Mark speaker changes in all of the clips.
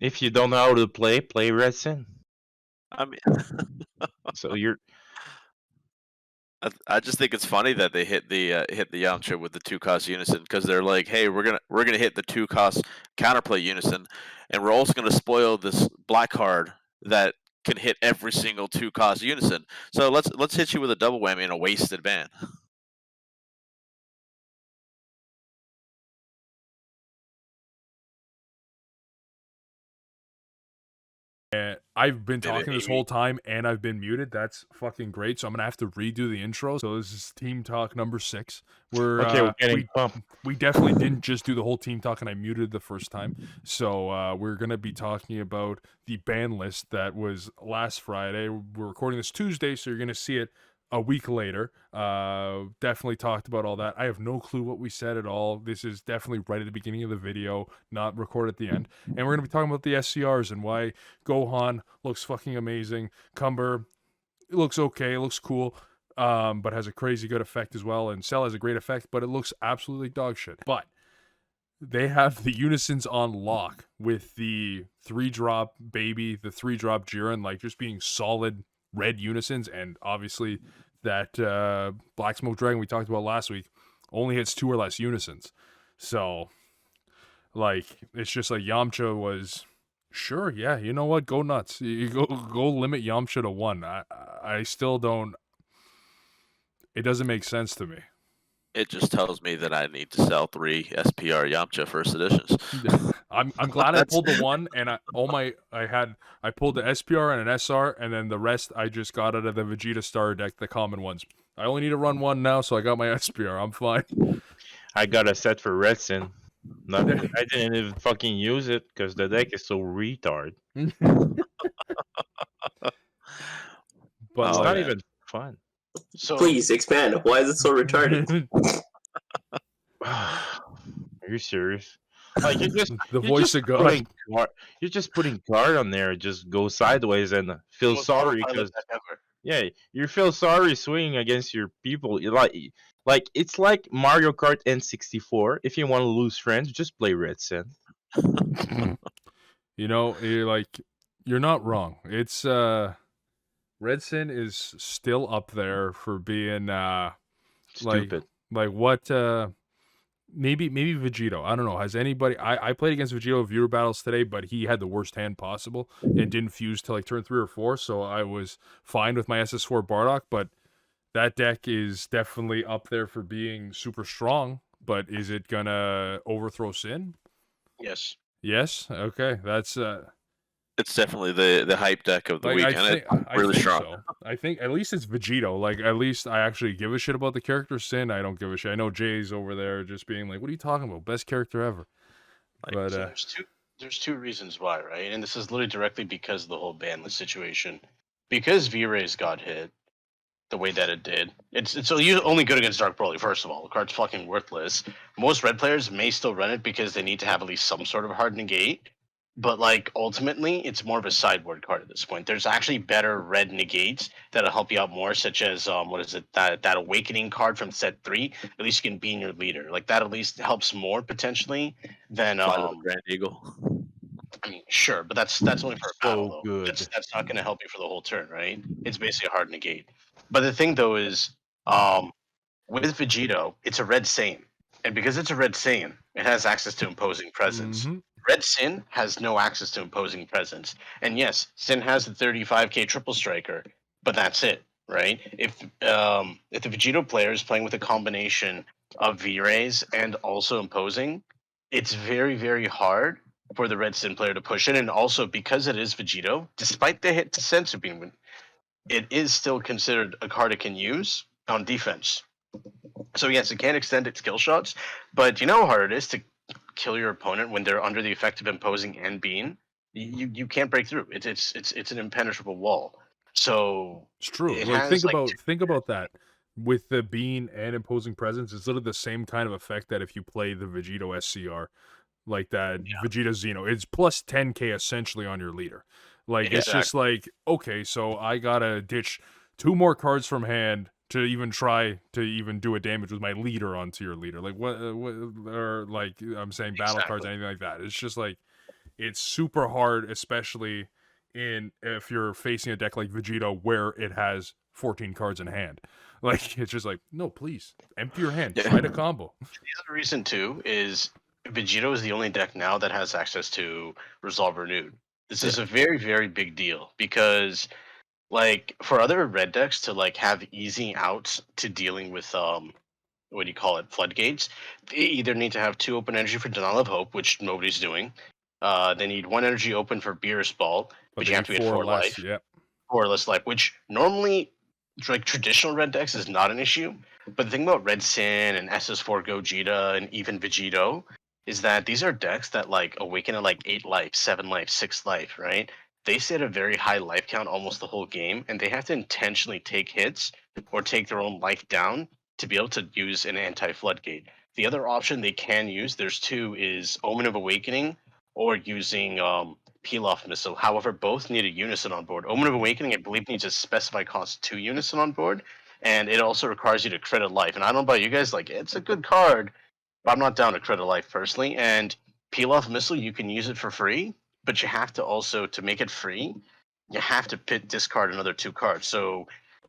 Speaker 1: If you don't know how to play Red Sin.
Speaker 2: I mean,
Speaker 1: So you're
Speaker 2: I just think it's funny that they hit the Yamcha with the 2-cost unison, because they're like, hey, we're gonna hit the 2-cost counterplay unison, and we're also gonna spoil this black card that can hit every single 2-cost unison. So let's hit you with a double whammy and a wasted ban.
Speaker 3: And I've been
Speaker 2: Did it,
Speaker 3: talking this
Speaker 2: Amy?
Speaker 3: whole time, and I've been muted. That's fucking great. So I'm gonna have to redo the intro. So this is Team Talk number 6.
Speaker 1: we're getting pumped.
Speaker 3: We definitely didn't just do the whole team talk, and I muted the first time. So we're gonna be talking about the ban list that was last Friday. We're recording this Tuesday, so you're gonna see it a week later. Definitely talked about all that. I have no clue what we said at all. This is definitely right at the beginning of the video, not recorded at the end. And we're gonna be talking about the SCRs and why Gohan looks fucking amazing. Cumber, it looks okay, it looks cool, but has a crazy good effect as well. And Cell has a great effect, but it looks absolutely dog shit. But they have the unisons on lock with the 3-drop baby, the 3-drop Jiren, like just being solid red unisons, and obviously that Black Smoke Dragon we talked about last week only hits 2 or less unisons. So, like, it's just like Yamcha was, sure, yeah, you know what, go nuts. You go limit Yamcha to 1. I still don't, it doesn't make sense to me.
Speaker 2: It just tells me that I need to sell 3 SPR Yamcha first editions.
Speaker 3: I'm glad I pulled the 1, and I pulled the SPR and an SR, and then the rest I just got out of the Vegeta Star deck, the common ones. I only need to run 1 now, so I got my SPR. I'm fine.
Speaker 1: I got a set for Red Sin. I didn't even fucking use it because the deck is so retard.
Speaker 3: But
Speaker 1: It's
Speaker 2: Oh,
Speaker 1: not
Speaker 2: yeah.
Speaker 1: even fun.
Speaker 4: So
Speaker 5: Please expand. Why is it so retarded?
Speaker 1: Are you serious? Like you're just
Speaker 3: the
Speaker 1: you're
Speaker 3: voice
Speaker 1: just
Speaker 3: of God.
Speaker 1: putting you're just putting guard on there, just go sideways and feel
Speaker 4: most
Speaker 1: sorry
Speaker 4: autopilot
Speaker 1: because
Speaker 4: deck ever.
Speaker 1: yeah, you feel sorry swinging against your people. You like it's like Mario Kart N64. If you want to lose friends, just play Red Sin.
Speaker 3: You know, you're not wrong. It's Red Sin is still up there for being
Speaker 1: Stupid.
Speaker 3: like what maybe Vegito. I don't know. Has anybody I played against Vegito viewer battles today, but he had the worst hand possible and didn't fuse till like turn 3 or 4, so I was fine with my SS4 Bardock, but that deck is definitely up there for being super strong, but is it gonna overthrow Sin?
Speaker 4: Yes.
Speaker 3: Yes? Okay. That's
Speaker 2: It's definitely the hype deck of the
Speaker 3: like,
Speaker 2: week,
Speaker 3: I
Speaker 2: and
Speaker 3: think,
Speaker 2: it's
Speaker 3: I
Speaker 2: really
Speaker 3: think
Speaker 2: strong.
Speaker 3: so. I think at least it's Vegito. Like, at least I actually give a shit about the character. Sin, I don't give a shit. I know Jay's over there just being like, "What are you talking about? Best character ever."
Speaker 2: Like,
Speaker 3: But
Speaker 4: So there's two reasons why, right? And this is literally directly because of the whole ban list situation. Because V-Rays got hit the way that it did, it's so you only good against Dark Broly. First of all, the card's fucking worthless. Most red players may still run it because they need to have at least some sort of hard negate. But like ultimately, it's more of a sideboard card at this point. There's actually better red negates that'll help you out more, such as what is it, that awakening card from set 3. At least you can be in your leader. Like that at least helps more potentially than
Speaker 2: Fly Little Grand Eagle.
Speaker 4: I mean, sure, but that's only for a battle
Speaker 1: So
Speaker 4: though.
Speaker 1: good.
Speaker 4: That's not going to help you for the whole turn, right? It's basically a hard negate. But the thing though is, with Vegito, it's a red Saiyan, and because it's a red Saiyan, it has access to imposing presence. Red Sin has no access to imposing presence, and yes, Sin has the 35k triple striker, but that's it, right? If the Vegito player is playing with a combination of V-Rays and also imposing, it's very very hard for the Red Sin player to push in, and also because it is Vegito, despite the hit to Sensu Beam, it is still considered a card it can use on defense. So yes, it can extend its kill shots, but you know how hard it is to kill your opponent when they're under the effect of imposing and being. You can't break through. It's an impenetrable wall. So
Speaker 3: it's true.
Speaker 4: it
Speaker 3: Like,
Speaker 4: has
Speaker 3: think about that. With the being and imposing presence, it's literally the same kind of effect that if you play the Vegito SCR, like that Vegeta Xeno, it's plus 10k essentially on your leader. Like, it's just like, okay, so I gotta ditch 2 more cards from hand to even try to even do a damage with my leader onto your leader. Like, what or like I'm saying battle cards, anything like that. It's just like, it's super hard, especially if you're facing a deck like Vegito where it has 14 cards in hand. Like, it's just like, no, please, empty your hand,
Speaker 2: Yeah.
Speaker 3: try to combo.
Speaker 4: The other reason too is Vegito is the only deck now that has access to Resolve Renewed. This is a very, very big deal because, like, for other red decks to like have easy outs to dealing with what do you call it, floodgates, they either need to have 2 open energy for Denial of Hope, which nobody's doing. They need 1 energy open for Beerus Ball, but you
Speaker 3: they
Speaker 4: have to
Speaker 3: need
Speaker 4: get 4
Speaker 3: less,
Speaker 4: life.
Speaker 3: yeah.
Speaker 4: 4 less life, which normally, like traditional red decks, is not an issue. But the thing about Red Sin and SS4 Gogeta and even Vegito is that these are decks that like awaken at like 8 life, 7 life, 6 life, right? They set a very high life count almost the whole game, and they have to intentionally take hits or take their own life down to be able to use an anti-floodgate. The other option they can use, there's 2, is Omen of Awakening or using Peel-Off Missile. However, both need a Unison on board. Omen of Awakening, I believe, needs a specified cost 2 Unison on board, and it also requires you to credit life. And I don't know about you guys, like, it's a good card, but I'm not down to credit life personally. And Peel-Off Missile, you can use it for free, but you have to also, to make it free, you have to discard another 2 cards. So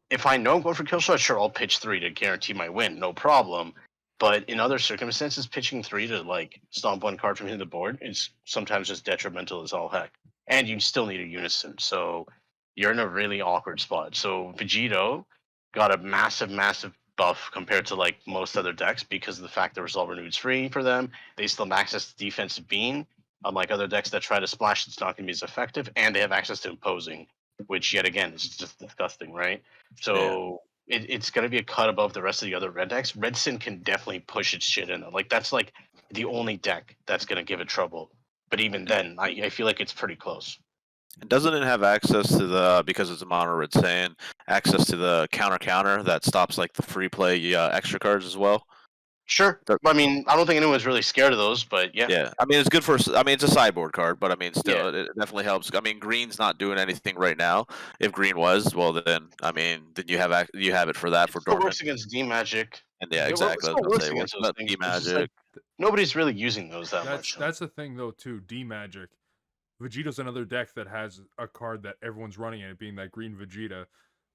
Speaker 4: if I know I'm going for kill shot, sure, I'll pitch 3 to guarantee my win, no problem. But in other circumstances, pitching 3 to like stomp 1 card from hitting the board is sometimes just detrimental as all heck. And you still need a Unison, so you're in a really awkward spot. So Vegito got a massive, massive buff compared to like most other decks because of the fact that Resolve Renewed's free for them. They still have access to Defensive Beam, unlike other decks that try to splash, it's not going to be as effective, and they have access to Imposing, which yet again is just disgusting, right? So it's going to be a cut above the rest of the other red decks. Red Sin can definitely push its shit in. Like, that's like the only deck that's going to give it trouble. But even then, I feel like it's pretty close.
Speaker 2: Doesn't it have access to the, because it's a mono red saying, access to the counter that stops like the free play extra cards as well?
Speaker 4: Sure. I mean, I don't think anyone's really scared of those, but yeah.
Speaker 2: Yeah, I mean it's good for. I mean it's a sideboard card, but I mean still,
Speaker 4: Yeah.
Speaker 2: it definitely helps. I mean Green's not doing anything right now. If Green was, well then I mean then you have it for that for
Speaker 4: It still
Speaker 2: dormant.
Speaker 4: works against D-Magic.
Speaker 2: And yeah,
Speaker 4: It
Speaker 2: exactly.
Speaker 4: still
Speaker 2: I was
Speaker 4: works
Speaker 2: gonna say,
Speaker 4: against
Speaker 2: what's
Speaker 4: those
Speaker 2: about
Speaker 4: things.
Speaker 2: D
Speaker 4: It's just
Speaker 2: Magic?
Speaker 4: like, nobody's really using those that much.
Speaker 3: That's the thing though too. D-Magic. Vegeta's another deck that has a card that everyone's running in it, being that green Vegeta,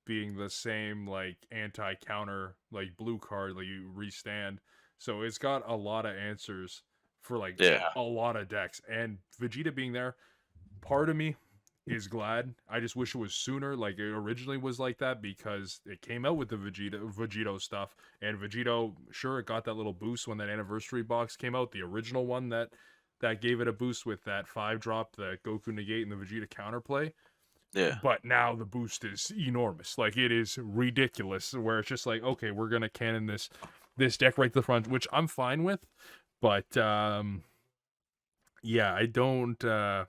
Speaker 3: being the same like anti-counter like blue card like you restand. So it's got a lot of answers for like a lot of decks. And Vegeta being there, part of me is glad. I just wish it was sooner, like it originally was like that, because it came out with the Vegito stuff. And Vegito, sure, it got that little boost when that anniversary box came out, the original one that gave it a boost with that 5-drop, the Goku negate and the Vegeta counterplay.
Speaker 2: Yeah.
Speaker 3: But now the boost is enormous. Like, it is ridiculous, where it's just like, okay, we're gonna cannon this deck right to the front, which I'm fine with. But yeah, I don't know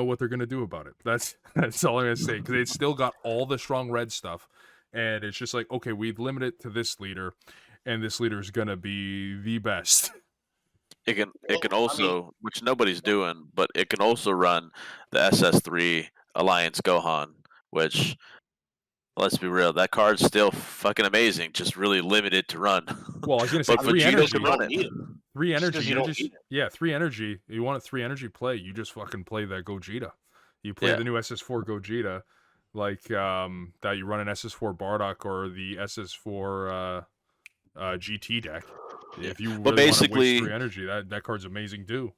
Speaker 3: what they're gonna do about it. That's all I'm gonna say, because it's still got all the strong red stuff, and it's just like, okay, we've limited it to this leader, and this leader is gonna be the best.
Speaker 2: It can also, which nobody's doing, but it can also run the SS3 Alliance Gohan, which, let's be real, that card's still fucking amazing, just really limited to run.
Speaker 3: Well, I was gonna say,
Speaker 2: but
Speaker 3: 3
Speaker 2: Vegito
Speaker 3: energy.
Speaker 2: can run it.
Speaker 3: 3 energy.
Speaker 4: You don't need it.
Speaker 3: Yeah, 3 energy. You want a 3 energy play, you just fucking play that Gogeta. You play the new SS4 Gogeta, like that you run an SS4 Bardock or the SS4 GT deck. If you really want to waste 3 energy, that card's amazing too.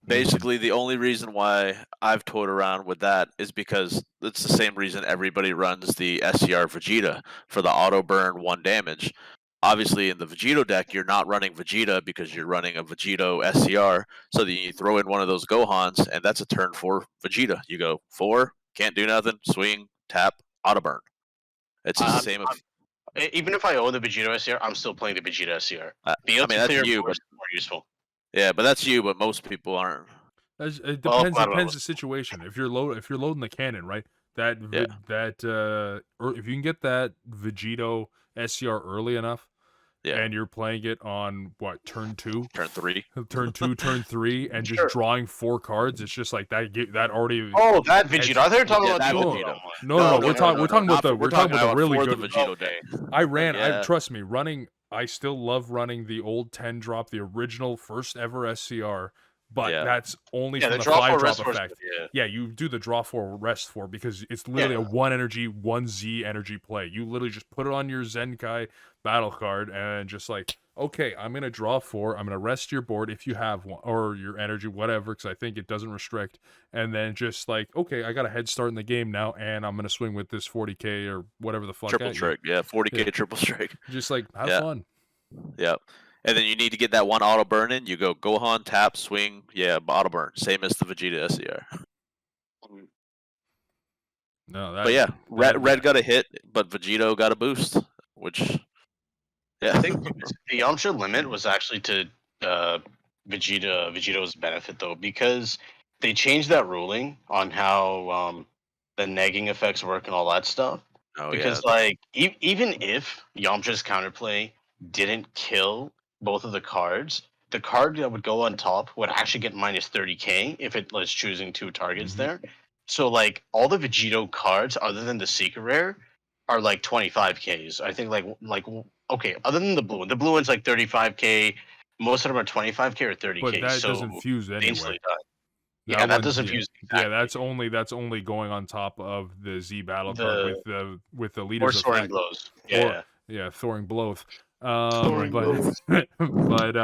Speaker 2: Basically, the only reason why I've toyed around with that is because it's the same reason everybody runs the SCR Vegeta for the auto burn 1 damage. Obviously, in the Vegito deck, you're not running Vegeta because you're running a Vegito SCR. So then you throw in one of those Gohans, and that's a turn 4 Vegeta. You go 4, can't do nothing, swing, tap, auto burn. It's the same.
Speaker 4: Even if I own the Vegito SCR, I'm still playing the Vegeta SCR.
Speaker 2: I mean, that's you, but
Speaker 4: more useful.
Speaker 2: Yeah, but that's you. But most people aren't.
Speaker 3: It depends the situation. If you're loading the cannon, right? Or if you can get that Vegito SCR early enough, and you're playing it on what, turn 2,
Speaker 2: turn 3,
Speaker 3: turn 2, turn 3, and just drawing 4 cards, it's just like that already.
Speaker 4: Oh, that Vegito! I thought you were talking about
Speaker 2: that
Speaker 4: the
Speaker 2: Vegito.
Speaker 3: No, we're talking about the really good
Speaker 2: Vegito deck.
Speaker 3: I trust me, running. I still love running the old 10-drop, the original first ever SCR but
Speaker 2: Yeah.
Speaker 3: that's only
Speaker 4: Yeah,
Speaker 3: from
Speaker 4: the
Speaker 3: the
Speaker 4: draw 4
Speaker 3: 5 drop
Speaker 4: rest 4 is
Speaker 3: effect.
Speaker 4: good,
Speaker 3: Yeah, you do the draw 4 rest 4 because it's literally a
Speaker 4: Yeah.
Speaker 3: 1 energy, 1 Z energy play. You literally just put it on your Zenkai battle card and just like, okay, I'm going to draw 4. I'm going to rest your board if you have one, or your energy, whatever, because I think it doesn't restrict. And then just like, okay, I got a head start in the game now, and I'm going to swing with this 40k or whatever the fuck
Speaker 2: Triple
Speaker 3: at you.
Speaker 2: strike. Yeah, 40k
Speaker 3: Yeah.
Speaker 2: triple strike.
Speaker 3: Just like, have
Speaker 2: Yeah.
Speaker 3: fun.
Speaker 2: Yep. And then you need to get that one auto burn in. You go Gohan, tap, swing, auto burn. Same as the Vegeta SCR.
Speaker 3: No, that,
Speaker 2: But yeah,
Speaker 3: that-
Speaker 2: Red got a hit, but Vegito got a boost, which
Speaker 4: I think the Yamcha limit was actually to Vegito's benefit though, because they changed that ruling on how the negging effects work and all that stuff.
Speaker 2: Oh
Speaker 4: Because
Speaker 2: yeah,
Speaker 4: like even if Yamcha's counterplay didn't kill both of the cards, the card that would go on top would actually get minus 30k if it was choosing 2 targets
Speaker 3: Mhm.
Speaker 4: there. So like all the Vegito cards other than the secret rare are like 25ks. I think like okay, other than the blue one's like 35k. Most of them are 25k or 30k.
Speaker 3: but that
Speaker 4: so
Speaker 3: doesn't fuse
Speaker 4: they
Speaker 3: anyway.
Speaker 4: instantly die.
Speaker 3: That
Speaker 4: Yeah, that
Speaker 3: one-
Speaker 4: doesn't
Speaker 3: yeah.
Speaker 4: fuse.
Speaker 3: Yeah,
Speaker 4: Exactly.
Speaker 3: that's only going on top of the Z battle card with the
Speaker 4: Or
Speaker 3: leader's
Speaker 4: soaring
Speaker 3: effect.
Speaker 4: blows.
Speaker 3: Or
Speaker 4: Yeah.
Speaker 3: Thoring Bloath.
Speaker 4: Thoring
Speaker 3: but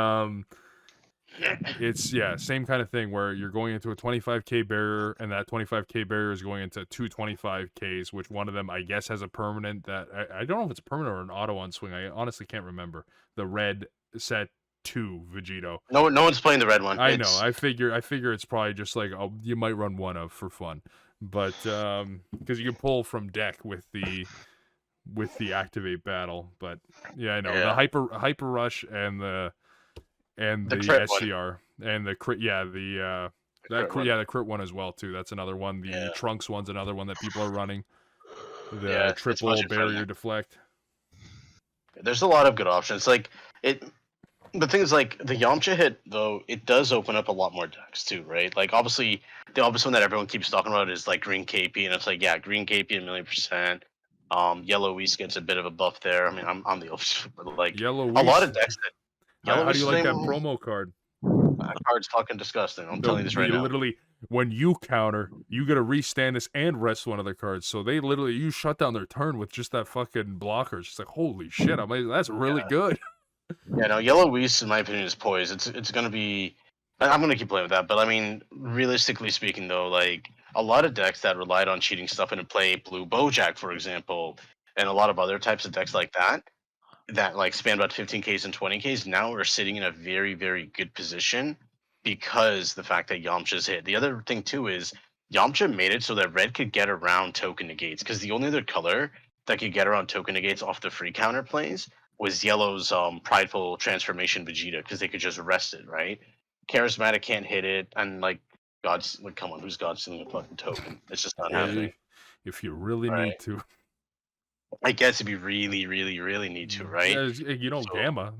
Speaker 3: it's same kind of thing where you're going into a 25k barrier, and that 25k barrier is going into 2 25ks, which one of them I guess has a permanent that I don't know if it's a permanent or an auto on swing. I honestly can't remember. The red set 2 Vegito.
Speaker 4: No one's playing the red one.
Speaker 3: I know. I figure it's probably just like you might run one of for fun, but because you can pull from deck with the activate battle. But yeah, I know the hyper rush and the
Speaker 4: crit one.
Speaker 3: SCR and the crit. Yeah, the crit one as well too. That's another one. The Trunks one's another one that people are running. The triple barrier deflect.
Speaker 4: There's a lot of good options. Like it. The thing is, like the Yamcha hit though, it does open up a lot more decks too, right? Like obviously, the obvious one that everyone keeps talking about is like green KP, and it's like green KP 1,000,000%. Yellow Whis gets a bit of a buff there. I mean, I'm the opposite, but like
Speaker 3: Yellow
Speaker 4: a lot
Speaker 3: Whis.
Speaker 4: of decks that
Speaker 3: How do you like that promo card?
Speaker 4: That card's fucking disgusting. I'm telling you this right now.
Speaker 3: Literally, when you counter, you gotta restand this and rest one of their cards. So they literally, you shut down their turn with just that fucking blocker. It's just like, holy shit, that's really good.
Speaker 4: Yeah, no, Yellow Whis, in my opinion, is poised. It's gonna be. I'm gonna keep playing with that, but I mean, realistically speaking, though, like a lot of decks that relied on cheating stuff into play, Blue Bojack, for example, and a lot of other types of decks like that like span about 15ks and 20ks, now are sitting in a very, very good position because the fact that Yamcha's hit. The other thing too is Yamcha made it so that red could get around token negates, because the only other color that could get around token negates off the free counter plays was yellow's prideful transformation Vegeta, because they could just rest it, right? Charismatic can't hit it, and like God's like, come on, who's God stealing a fucking token? It's just not happening.
Speaker 3: If you really
Speaker 4: Right.
Speaker 3: need to.
Speaker 4: I guess if you really, really, really need to, right?
Speaker 3: Yeah,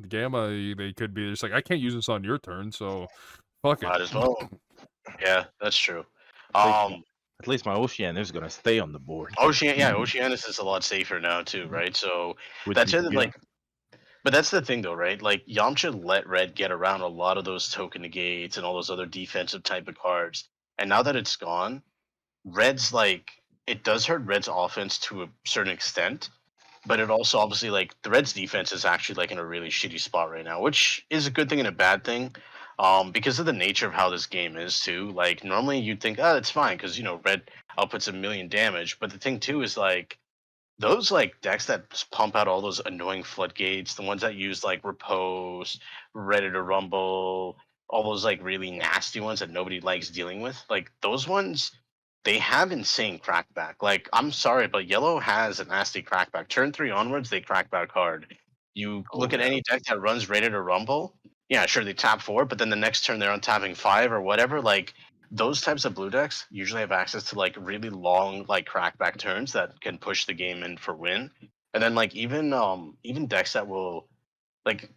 Speaker 3: Gamma, they could be just like, I can't use this on your turn, so fuck it.
Speaker 4: Might as well. Yeah, that's true.
Speaker 1: At least my Ocean is gonna stay on the board.
Speaker 4: Oceanus is a lot safer now too, right? So
Speaker 1: With
Speaker 4: that's it.
Speaker 1: Vegeta.
Speaker 4: Like, but that's the thing though, right? Like Yamcha let red get around a lot of those token negates and all those other defensive type of cards, and now that it's gone, red's like it does hurt red's offense to a certain extent, but it also obviously like the Reds defense is actually like in a really shitty spot right now, which is a good thing and a bad thing, because of the nature of how this game is too. Like normally you'd think, oh, it's fine because red outputs 1,000,000 damage, but the thing too is like those like decks that just pump out all those annoying floodgates, the ones that use like Repose, Ready to Rumble, all those like really nasty ones that nobody likes dealing with, like those ones, they have insane crackback. Like, I'm sorry, but yellow has a nasty crackback. Turn 3 onwards, they crackback hard. You look at any deck that runs Ready to Rumble, yeah, sure, they tap 4, but then the next turn they're on tapping 5 or whatever. Like, those types of blue decks usually have access to like really long like crackback turns that can push the game in for win. And then like even decks that will like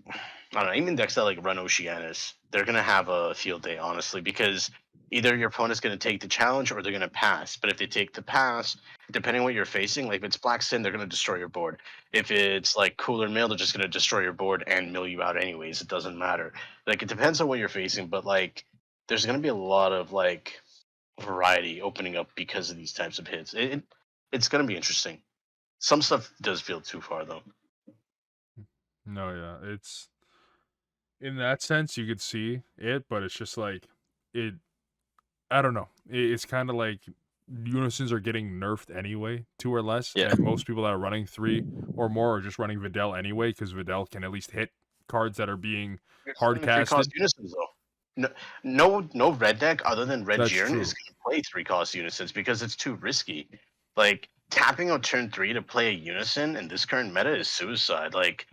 Speaker 4: I don't know, even decks that like run Oceanus, they're gonna have a field day, honestly, because either your opponent's gonna take the challenge or they're gonna pass. But if they take the pass, depending on what you're facing, like if it's Black Sin, they're gonna destroy your board. If it's like Cooler Mill, they're just gonna destroy your board and mill you out anyways. It doesn't matter. Like it depends on what you're facing, but like there's going to be a lot of like variety opening up because of these types of hits. It's going to be interesting. Some stuff does feel too far though.
Speaker 3: No, yeah, it's in that sense you could see it, but it's just like it. I don't know. It's kind of like unisons are getting nerfed anyway, 2 or less,
Speaker 2: Yeah.
Speaker 3: and most people that are running 3 or more are just running Videl anyway because Videl can at least hit cards that are being hard
Speaker 4: Three-cost
Speaker 3: casted.
Speaker 4: unisons though. No red deck other than Red
Speaker 3: That's
Speaker 4: Jiren
Speaker 3: true.
Speaker 4: is going to play 3-cost unisons because it's too risky. Like tapping out turn 3 to play a unison in this current meta is suicide. Like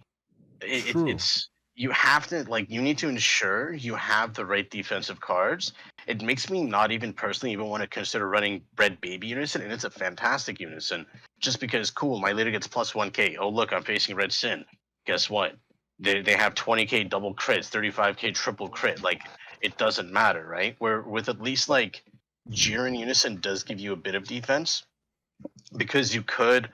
Speaker 3: True.
Speaker 4: it's you have to you need to ensure you have the right defensive cards. It makes me not even personally even want to consider running Red Baby Unison, and it's a fantastic unison. Just because cool, my leader gets plus 1k. Oh look, I'm facing Red Sin. Guess what? They have 20k double crits, 35k triple crit. Like it doesn't matter, right? Where with at least like Jiren Unison does give you a bit of defense because you could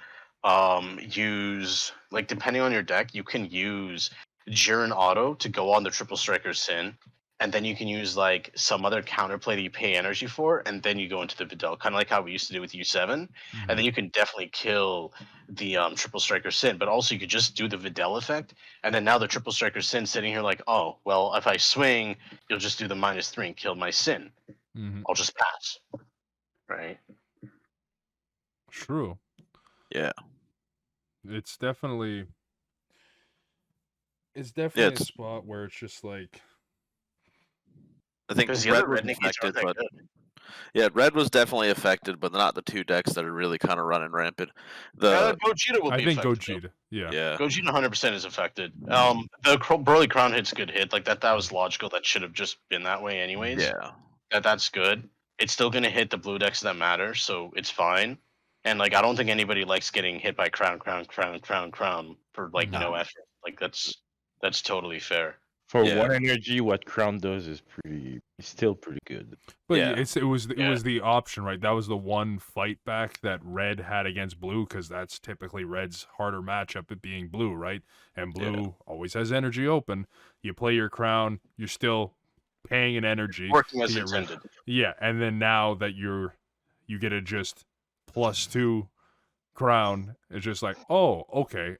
Speaker 4: use like depending on your deck, you can use Jiren Auto to go on the Triple Striker Sin, and then you can use like some other counterplay that you pay energy for, and then you go into the Videl, kind of like how we used to do with U7, and then you can definitely kill the Triple Striker Sin, but also you could just do the Videl effect, and then now the Triple Striker Sin sitting here like, oh well, if I swing, you'll just do the -3 and kill my Sin. I'll just pass, right?
Speaker 3: True.
Speaker 2: Yeah.
Speaker 3: It's definitely a
Speaker 2: it's-
Speaker 3: spot where it's just like
Speaker 2: I think
Speaker 4: Because the
Speaker 2: red
Speaker 4: other
Speaker 2: was
Speaker 4: red negates aren't
Speaker 2: affected,
Speaker 4: that
Speaker 2: but
Speaker 4: good.
Speaker 2: yeah, red was definitely affected, but not the 2 decks that are really kind of running rampant. The
Speaker 4: Gogeta will
Speaker 3: I
Speaker 4: be
Speaker 3: think
Speaker 4: affected, though.
Speaker 3: Gogeta. Yeah.
Speaker 2: yeah,
Speaker 4: Gogeta 100% is affected. The Burly Crown hit's a good hit. Like that was logical. That should have just been that way anyways.
Speaker 2: yeah,
Speaker 4: That's good. It's still gonna hit the blue decks that matter, so it's fine. And like I don't think anybody likes getting hit by crown for like
Speaker 2: No.
Speaker 4: no effort. Like that's totally fair.
Speaker 1: For
Speaker 2: Yeah.
Speaker 1: 1 energy, what Crown does is still pretty good.
Speaker 3: But
Speaker 2: Yeah.
Speaker 3: it was the option, right? That was the one fight back that red had against blue because that's typically red's harder matchup at being blue, right? And blue always has energy open. You play your crown, you're still paying an energy.
Speaker 4: Working as
Speaker 3: to get rid-
Speaker 4: intended.
Speaker 3: Yeah, and then now that you get a just +2 crown, it's just like, oh, okay.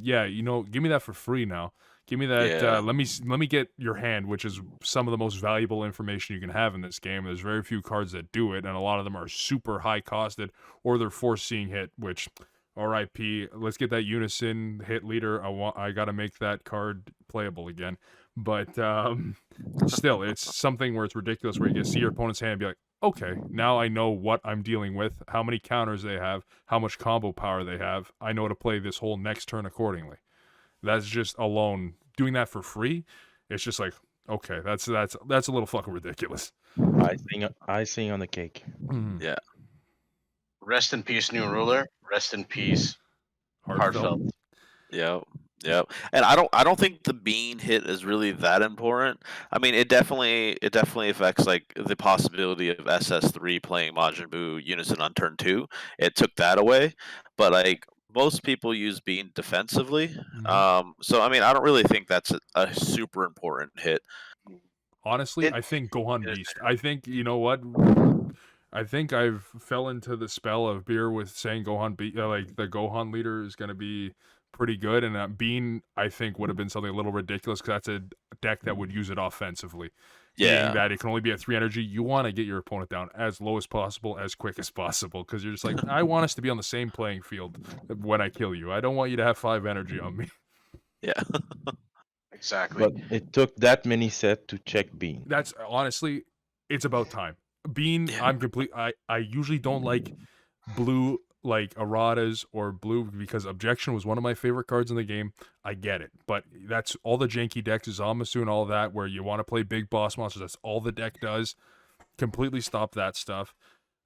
Speaker 3: Yeah, give me that for free now. Give me that.
Speaker 2: Yeah.
Speaker 3: Let me get your hand, which is some of the most valuable information you can have in this game. There's very few cards that do it, and a lot of them are super high costed, or they're force seeing hit. Which, R.I.P. Let's get that unison hit leader. I gotta make that card playable again. But still, it's something where it's ridiculous. Where you can see your opponent's hand and be like, okay, now I know what I'm dealing with, how many counters they have, how much combo power they have. I know to play this whole next turn accordingly. That's just alone doing that for free. It's just like, okay, that's a little fucking ridiculous.
Speaker 1: Icing on the cake.
Speaker 2: yeah.
Speaker 4: Rest in peace, new ruler. Rest in peace, heartfelt.
Speaker 2: Yep. Yep. And I don't think the bean hit is really that important. I mean, it definitely affects like the possibility of SS3 playing Majin Buu Unison on turn 2. It took that away, but like most people use bean defensively. So I mean, I don't really think that's a super important hit.
Speaker 3: Honestly, I think Gohan
Speaker 4: it is
Speaker 3: Beast. I think, you know what? I think I've fell into the spell of beer with saying Gohan like the Gohan leader is going to be pretty good, and Bean I think would have been something a little ridiculous because that's a deck that would use it offensively.
Speaker 2: Yeah.
Speaker 3: Being that it can only be at 3 energy, you want to get your opponent down as low as possible, as quick as possible, because you're just like, I want us to be on the same playing field when I kill you. I don't want you to have 5 energy on me.
Speaker 2: Yeah.
Speaker 4: Exactly.
Speaker 1: But it took that many sets to check Bean.
Speaker 3: That's honestly, it's about time. Bean,
Speaker 2: Yeah.
Speaker 3: I usually don't like blue like erratas or blue because Objection was one of my favorite cards in the game. I get it, but that's all the janky decks, Zamasu and all that, where you want to play big boss monsters. That's all the deck does. Completely stop that stuff.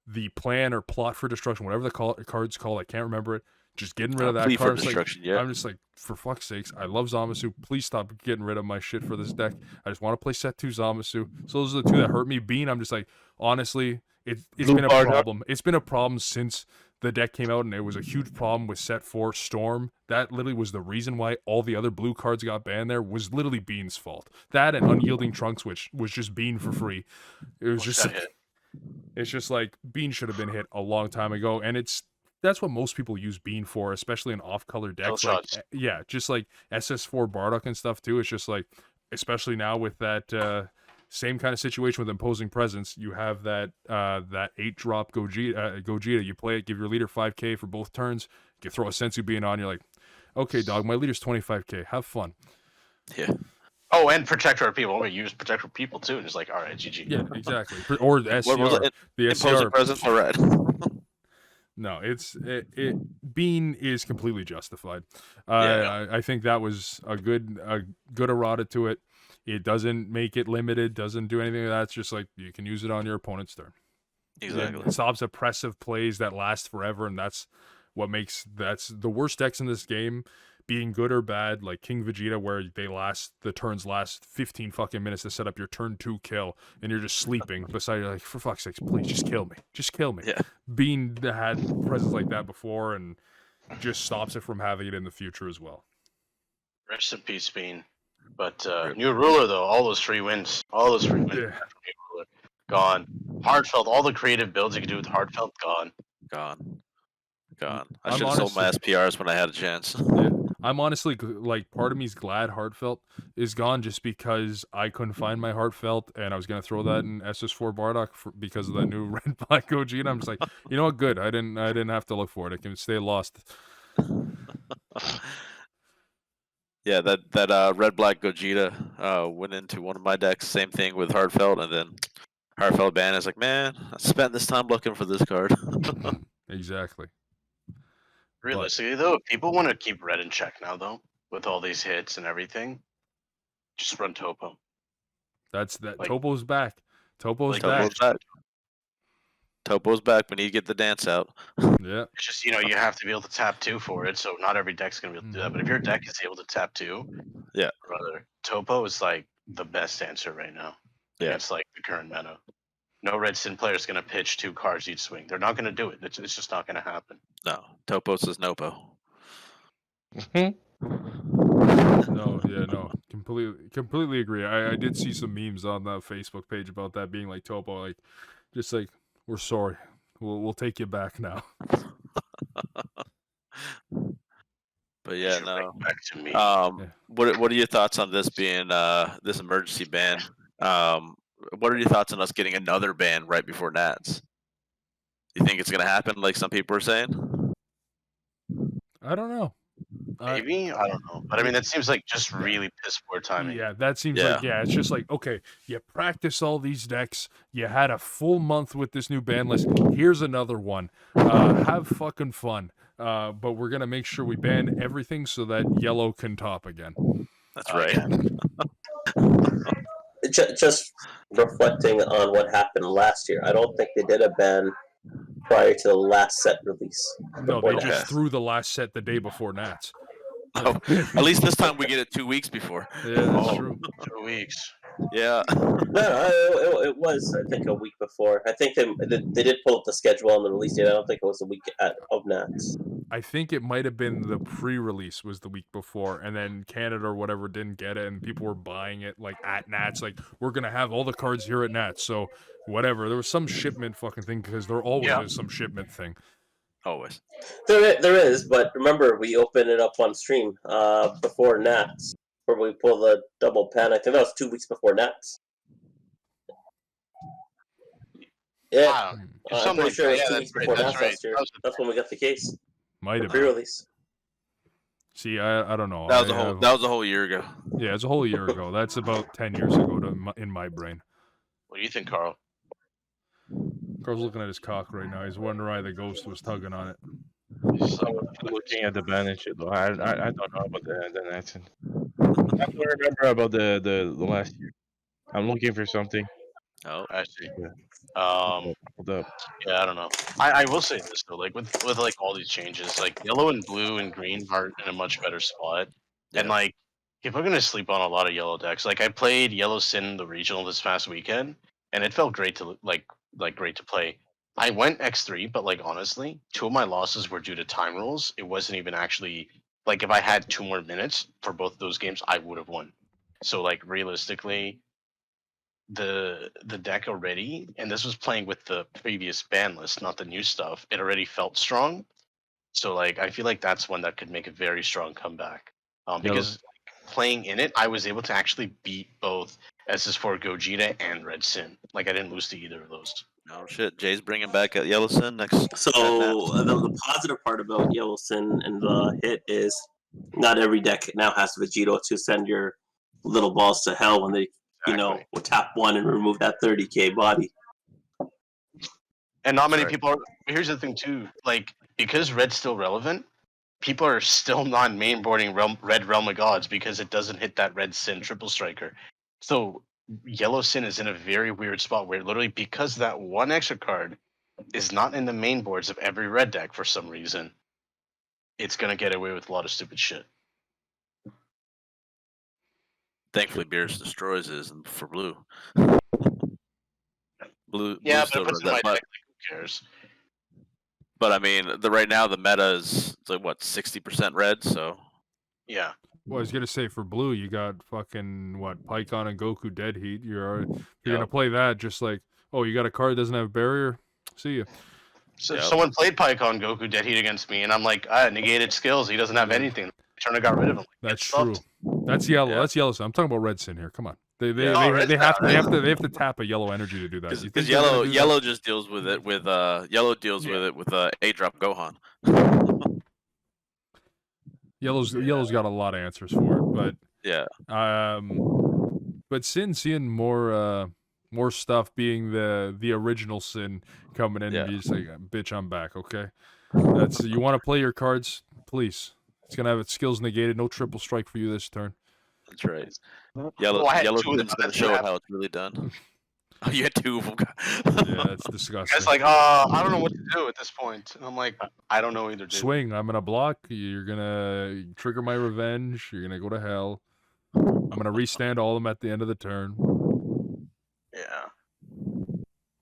Speaker 3: The plan or plot for destruction, whatever the card's called, I can't remember it. Just getting rid of that
Speaker 2: Plea for
Speaker 3: card.
Speaker 2: destruction,
Speaker 3: I'm just like, for fuck's sakes, I love Zamasu. Please stop getting rid of my shit for this deck. I just want to play set 2 Zamasu. So those are the 2 that hurt me. Bean, I'm just like, honestly, it's been a problem. It's been a problem since the deck came out and it was a huge problem with set 4 Storm. That literally was the reason why all the other blue cards got banned there, was literally Bean's fault. That and Unyielding Trunk Switch was just Bean for free. It was just like, it's just like Bean should have been hit a long time ago, and that's what most people use Bean for, especially in off-color decks. Like, yeah, just like SS4 Bardock and stuff too. It's just like, especially now with that same kind of situation with Imposing Presence, you have that 8-drop Gogeta. You play it, give your leader 5k for both turns. You throw a Sensu Bean on, you're like, okay, dog, my leader's 25k. Have fun.
Speaker 2: Yeah.
Speaker 4: Oh, and Protector of People. I'm going to use Protector of People too. And it's like, all right, GG.
Speaker 3: Yeah, exactly. Or the SCR.
Speaker 2: What was it?
Speaker 3: The
Speaker 2: Imposing
Speaker 3: SCR.
Speaker 2: Presence or red?
Speaker 3: No, Bean is completely justified.
Speaker 2: Yeah.
Speaker 3: I think that was a good errata to it. It doesn't make it limited, doesn't do anything like that. It's just like you can use it on your opponent's turn.
Speaker 2: Exactly.
Speaker 3: It stops oppressive plays that last forever, and that's the worst decks in this game, being good or bad, like King Vegeta, where the turns last 15 fucking minutes to set up your turn 2 kill, and you're just sleeping beside you, like, for fuck's sakes, please just kill me. Just kill me.
Speaker 2: Yeah.
Speaker 3: Bean had presence like that before and just stops it from having it in the future as well.
Speaker 4: Rest in peace, Bean. But new ruler though, all those free wins,
Speaker 3: Yeah.
Speaker 4: Gone. Heartfelt, all the creative builds you could do with Heartfelt, gone.
Speaker 2: Gone. I
Speaker 3: I'm
Speaker 2: should have sold my SPRs when I had a chance.
Speaker 3: Yeah. I'm honestly, like, part of me's glad Heartfelt is gone, just because I couldn't find my Heartfelt, and I was going to throw that in SS4 Bardock because of that new red black Gogeta. I'm just like, you know what, good. I didn't have to look for it. I can stay lost.
Speaker 2: Yeah, that red black Gogeta went into one of my decks. Same thing with Heartfelt, and then Heartfelt ban is like, man, I spent this time looking for this card.
Speaker 3: Exactly.
Speaker 4: Realistically though, if people want to keep red in check now though, with all these hits and everything, just run Topo.
Speaker 3: That's that.
Speaker 4: Like-
Speaker 3: Topo's back. Topo's
Speaker 4: like
Speaker 3: back.
Speaker 2: Topo's back. We need to get the dance out.
Speaker 3: Yeah.
Speaker 4: It's just, you have to be able to tap 2 for it, so not every deck's gonna be able to do that. But if your deck is able to tap 2,
Speaker 2: Yeah.
Speaker 4: brother, Topo is like the best answer right now.
Speaker 2: Yeah.
Speaker 4: It's like the current meta. No red Sin player is gonna pitch 2 cards each swing. They're not gonna do it. It's just not gonna happen.
Speaker 2: No, Topo says Nopo.
Speaker 3: No. Completely agree. I did see some memes on the Facebook page about that being like Topo, like, just like, we're sorry. We'll take you back now.
Speaker 2: But yeah,
Speaker 4: Should
Speaker 2: no.
Speaker 4: bring it back to me.
Speaker 2: What are your thoughts on this being this emergency ban? What are your thoughts on us getting another ban right before Nats? You think it's gonna happen like some people are saying?
Speaker 3: I don't know.
Speaker 4: Maybe? I don't know. But I mean, that seems like just really piss poor timing.
Speaker 3: Yeah, that seems like, it's just like, okay, you practice all these decks, you had a full month with this new ban list, here's another one. Have fucking fun. But we're gonna make sure we ban everything so that yellow can top again.
Speaker 2: That's right.
Speaker 5: Just reflecting on what happened last year, I don't think they did a ban prior to the last set release.
Speaker 3: No, they
Speaker 5: before
Speaker 3: just
Speaker 5: Nats.
Speaker 3: threw the last set the day before Nats.
Speaker 2: Oh, at least this time we get it 2 weeks before.
Speaker 3: Yeah, that's true.
Speaker 4: 2 weeks.
Speaker 2: Yeah.
Speaker 5: No, it was, I think, a week before. I think they did pull up the schedule on the release date. I don't think it was the week of Nats.
Speaker 3: I think it might have been the pre-release was the week before, and then Canada or whatever didn't get it, and people were buying it like at Nats. Like, we're gonna have all the cards here at Nats, so whatever. There was some shipment fucking thing, because there always is some shipment thing.
Speaker 2: Always.
Speaker 5: There is, but remember, we opened it up on stream before Nats, where we pulled the double pen. I think that was 2 weeks before Nats. Yeah,
Speaker 4: Wow.
Speaker 5: I'm pretty sure it was 2 weeks before
Speaker 4: That's
Speaker 5: Nats
Speaker 4: right.
Speaker 5: last year. That's when we got the case.
Speaker 3: Might
Speaker 5: The
Speaker 3: have been.
Speaker 5: pre-release.
Speaker 3: See, I don't know.
Speaker 2: That was a whole year ago.
Speaker 3: Yeah, it's a whole year ago. That's about 10 years ago in my brain.
Speaker 4: What do you think, Carl?
Speaker 3: Carl's looking at his cock right now. He's wondering why the ghost was tugging on it.
Speaker 1: Looking at the ban and shit, though. I don't know about the Nats. I don't remember about the last year. I'm looking for something.
Speaker 2: Oh,
Speaker 4: I see.
Speaker 1: Hold up.
Speaker 4: Yeah, I don't know. I will say this though, like with like all these changes, like yellow and blue and green are in a much better spot. And like if we're gonna sleep on a lot of yellow decks, like I played Yellow Sin the regional this past weekend, and it felt great to great to play. I went X3, but like honestly, 2 of my losses were due to time rules. It wasn't even actually like if I had 2 more minutes for both of those games, I would have won. So like realistically, the deck already, and this was playing with the previous ban list, not the new stuff. It already felt strong. So like I feel like that's one that could make a very strong comeback. Because playing in it, I was able to actually beat both SS4 Gogeta and Red Sin. Like I didn't lose to either of those.
Speaker 2: Oh shit, Jay's bringing back at Yellow Sin next.
Speaker 5: So the positive part about Yellow Sin and the hit is not every deck now has Vegito to send your little balls to hell when they,
Speaker 4: Exactly.
Speaker 5: will tap one and remove that 30k body.
Speaker 4: And not many
Speaker 2: Right.
Speaker 4: people are. Here's the thing too, like because Red's still relevant, people are still not mainboarding Red Realm of Gods because it doesn't hit that Red Sin triple striker. So Yellow Sin is in a very weird spot where literally because that one extra card is not in the main boards of every red deck for some reason, it's gonna get away with a lot of stupid shit.
Speaker 2: Thankfully, Beerus destroys his for blue. Blue
Speaker 4: Yeah, but
Speaker 2: still
Speaker 4: if it's
Speaker 2: runs
Speaker 4: in my
Speaker 2: that,
Speaker 4: deck, like, who cares?
Speaker 2: but I mean, right now the meta is like what 60% red. So
Speaker 4: Yeah.
Speaker 3: Well, I was gonna say for blue, you got fucking what Pycon and Goku Dead Heat. You're
Speaker 4: Yep.
Speaker 3: gonna play that just like, oh, you got a card that doesn't have barrier. See ya.
Speaker 4: So
Speaker 2: Yep.
Speaker 4: someone played Pycon Goku Dead Heat against me, and I'm like, negated skills. He doesn't have
Speaker 3: Yeah.
Speaker 4: anything. Turner got rid of him.
Speaker 3: That's
Speaker 4: Get
Speaker 3: true.
Speaker 4: stuffed.
Speaker 3: That's yellow.
Speaker 2: Yeah.
Speaker 3: That's yellow. So I'm talking about Red Sin here. Come on. They
Speaker 2: Yeah.
Speaker 4: Oh, Red
Speaker 3: they have
Speaker 4: Sin,
Speaker 3: to they have to tap a yellow energy to do that. You think
Speaker 2: because
Speaker 3: they're gonna
Speaker 2: yellow
Speaker 3: do that?
Speaker 2: yellow just deals with it with yellow deals
Speaker 3: Yeah.
Speaker 2: with it with A drop Gohan.
Speaker 3: Yellow's got a lot of answers for it,
Speaker 2: Yeah.
Speaker 3: but seeing more stuff being the original Sin coming in,
Speaker 2: Yeah.
Speaker 3: and you just like, bitch, I'm back. Okay, that's you want to play your cards, please. It's gonna have its skills negated. No triple strike for you this turn.
Speaker 2: That's right.
Speaker 4: Oh,
Speaker 2: Yellow
Speaker 4: I had
Speaker 2: Yellow
Speaker 4: 2 of them.
Speaker 2: Sin's gonna
Speaker 4: That's
Speaker 2: show
Speaker 4: what
Speaker 2: it how it's really done. Oh, you had 2 of them.
Speaker 3: Yeah, that's disgusting.
Speaker 4: It's like, I don't know what to do at this point. And I'm like, I don't know either, dude.
Speaker 3: Swing. I'm gonna block. You're gonna trigger my revenge. You're gonna go to hell. I'm gonna restand all of them at the end of the turn.
Speaker 4: Yeah.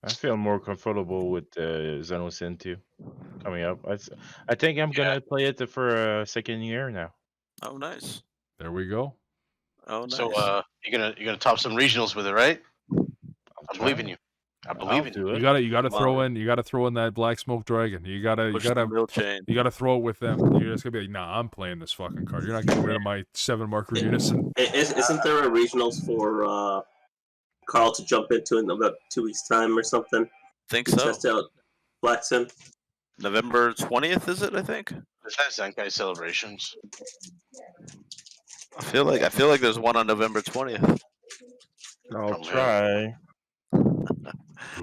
Speaker 1: I feel more comfortable with Xenosin too coming up. I think I'm gonna play it for a second year now.
Speaker 2: Oh, nice.
Speaker 3: There we go.
Speaker 2: Oh, nice.
Speaker 4: So you're gonna top some regionals with it, right? I believe in you. I believe in you.
Speaker 3: You gotta throw in that black smoke dragon. You gotta
Speaker 2: middle chain.
Speaker 3: throw it with them. You're just gonna be like, nah, I'm playing this fucking card. You're not getting rid of my 7 marker unison.
Speaker 5: Isn't there a regionals for Carl to jump into in about 2 weeks' time or something?
Speaker 2: Think
Speaker 5: to
Speaker 2: so.
Speaker 5: Test out Black Sim.
Speaker 2: November 20th, is it? I think.
Speaker 4: This has Zenkai celebrations.
Speaker 2: I feel like there's one on November 20th.
Speaker 1: I'll
Speaker 4: Probably.
Speaker 1: try.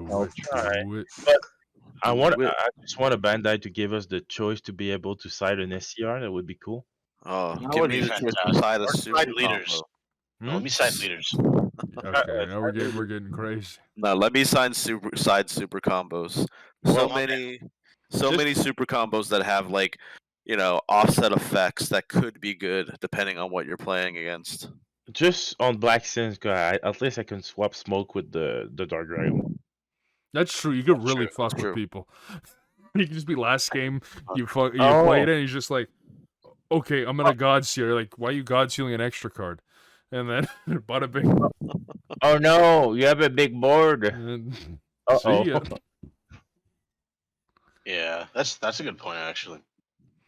Speaker 1: I'll try.
Speaker 3: Do it.
Speaker 1: But I just want a Bandai to give us the choice to be able to side an SCR. That would be cool.
Speaker 2: Oh,
Speaker 4: That
Speaker 2: give
Speaker 4: would
Speaker 2: me
Speaker 4: be
Speaker 2: the choice to
Speaker 4: fantastic.
Speaker 2: side a
Speaker 4: Or
Speaker 2: super
Speaker 4: side leaders.
Speaker 2: combo.
Speaker 4: No, let me side leaders.
Speaker 3: Okay, now we're getting crazy.
Speaker 2: No, let me sign super combos.
Speaker 1: Well,
Speaker 2: So many super combos that have like, offset effects that could be good depending on what you're playing against.
Speaker 1: Just on Black Sins, at least I can swap smoke with the Dark Dragon.
Speaker 3: That's true. You could really
Speaker 4: true,
Speaker 3: fuck
Speaker 2: that's
Speaker 3: with
Speaker 2: true.
Speaker 3: people. You can just be last game. You
Speaker 1: Oh.
Speaker 3: played it, and he's just like, okay, I'm gonna God Seal. You're like, why are you God Sealing an extra card? And then bada bing.
Speaker 1: Oh no, you have a big board.
Speaker 3: And
Speaker 1: Uh-oh.
Speaker 3: see ya.
Speaker 4: Yeah, that's a good point actually.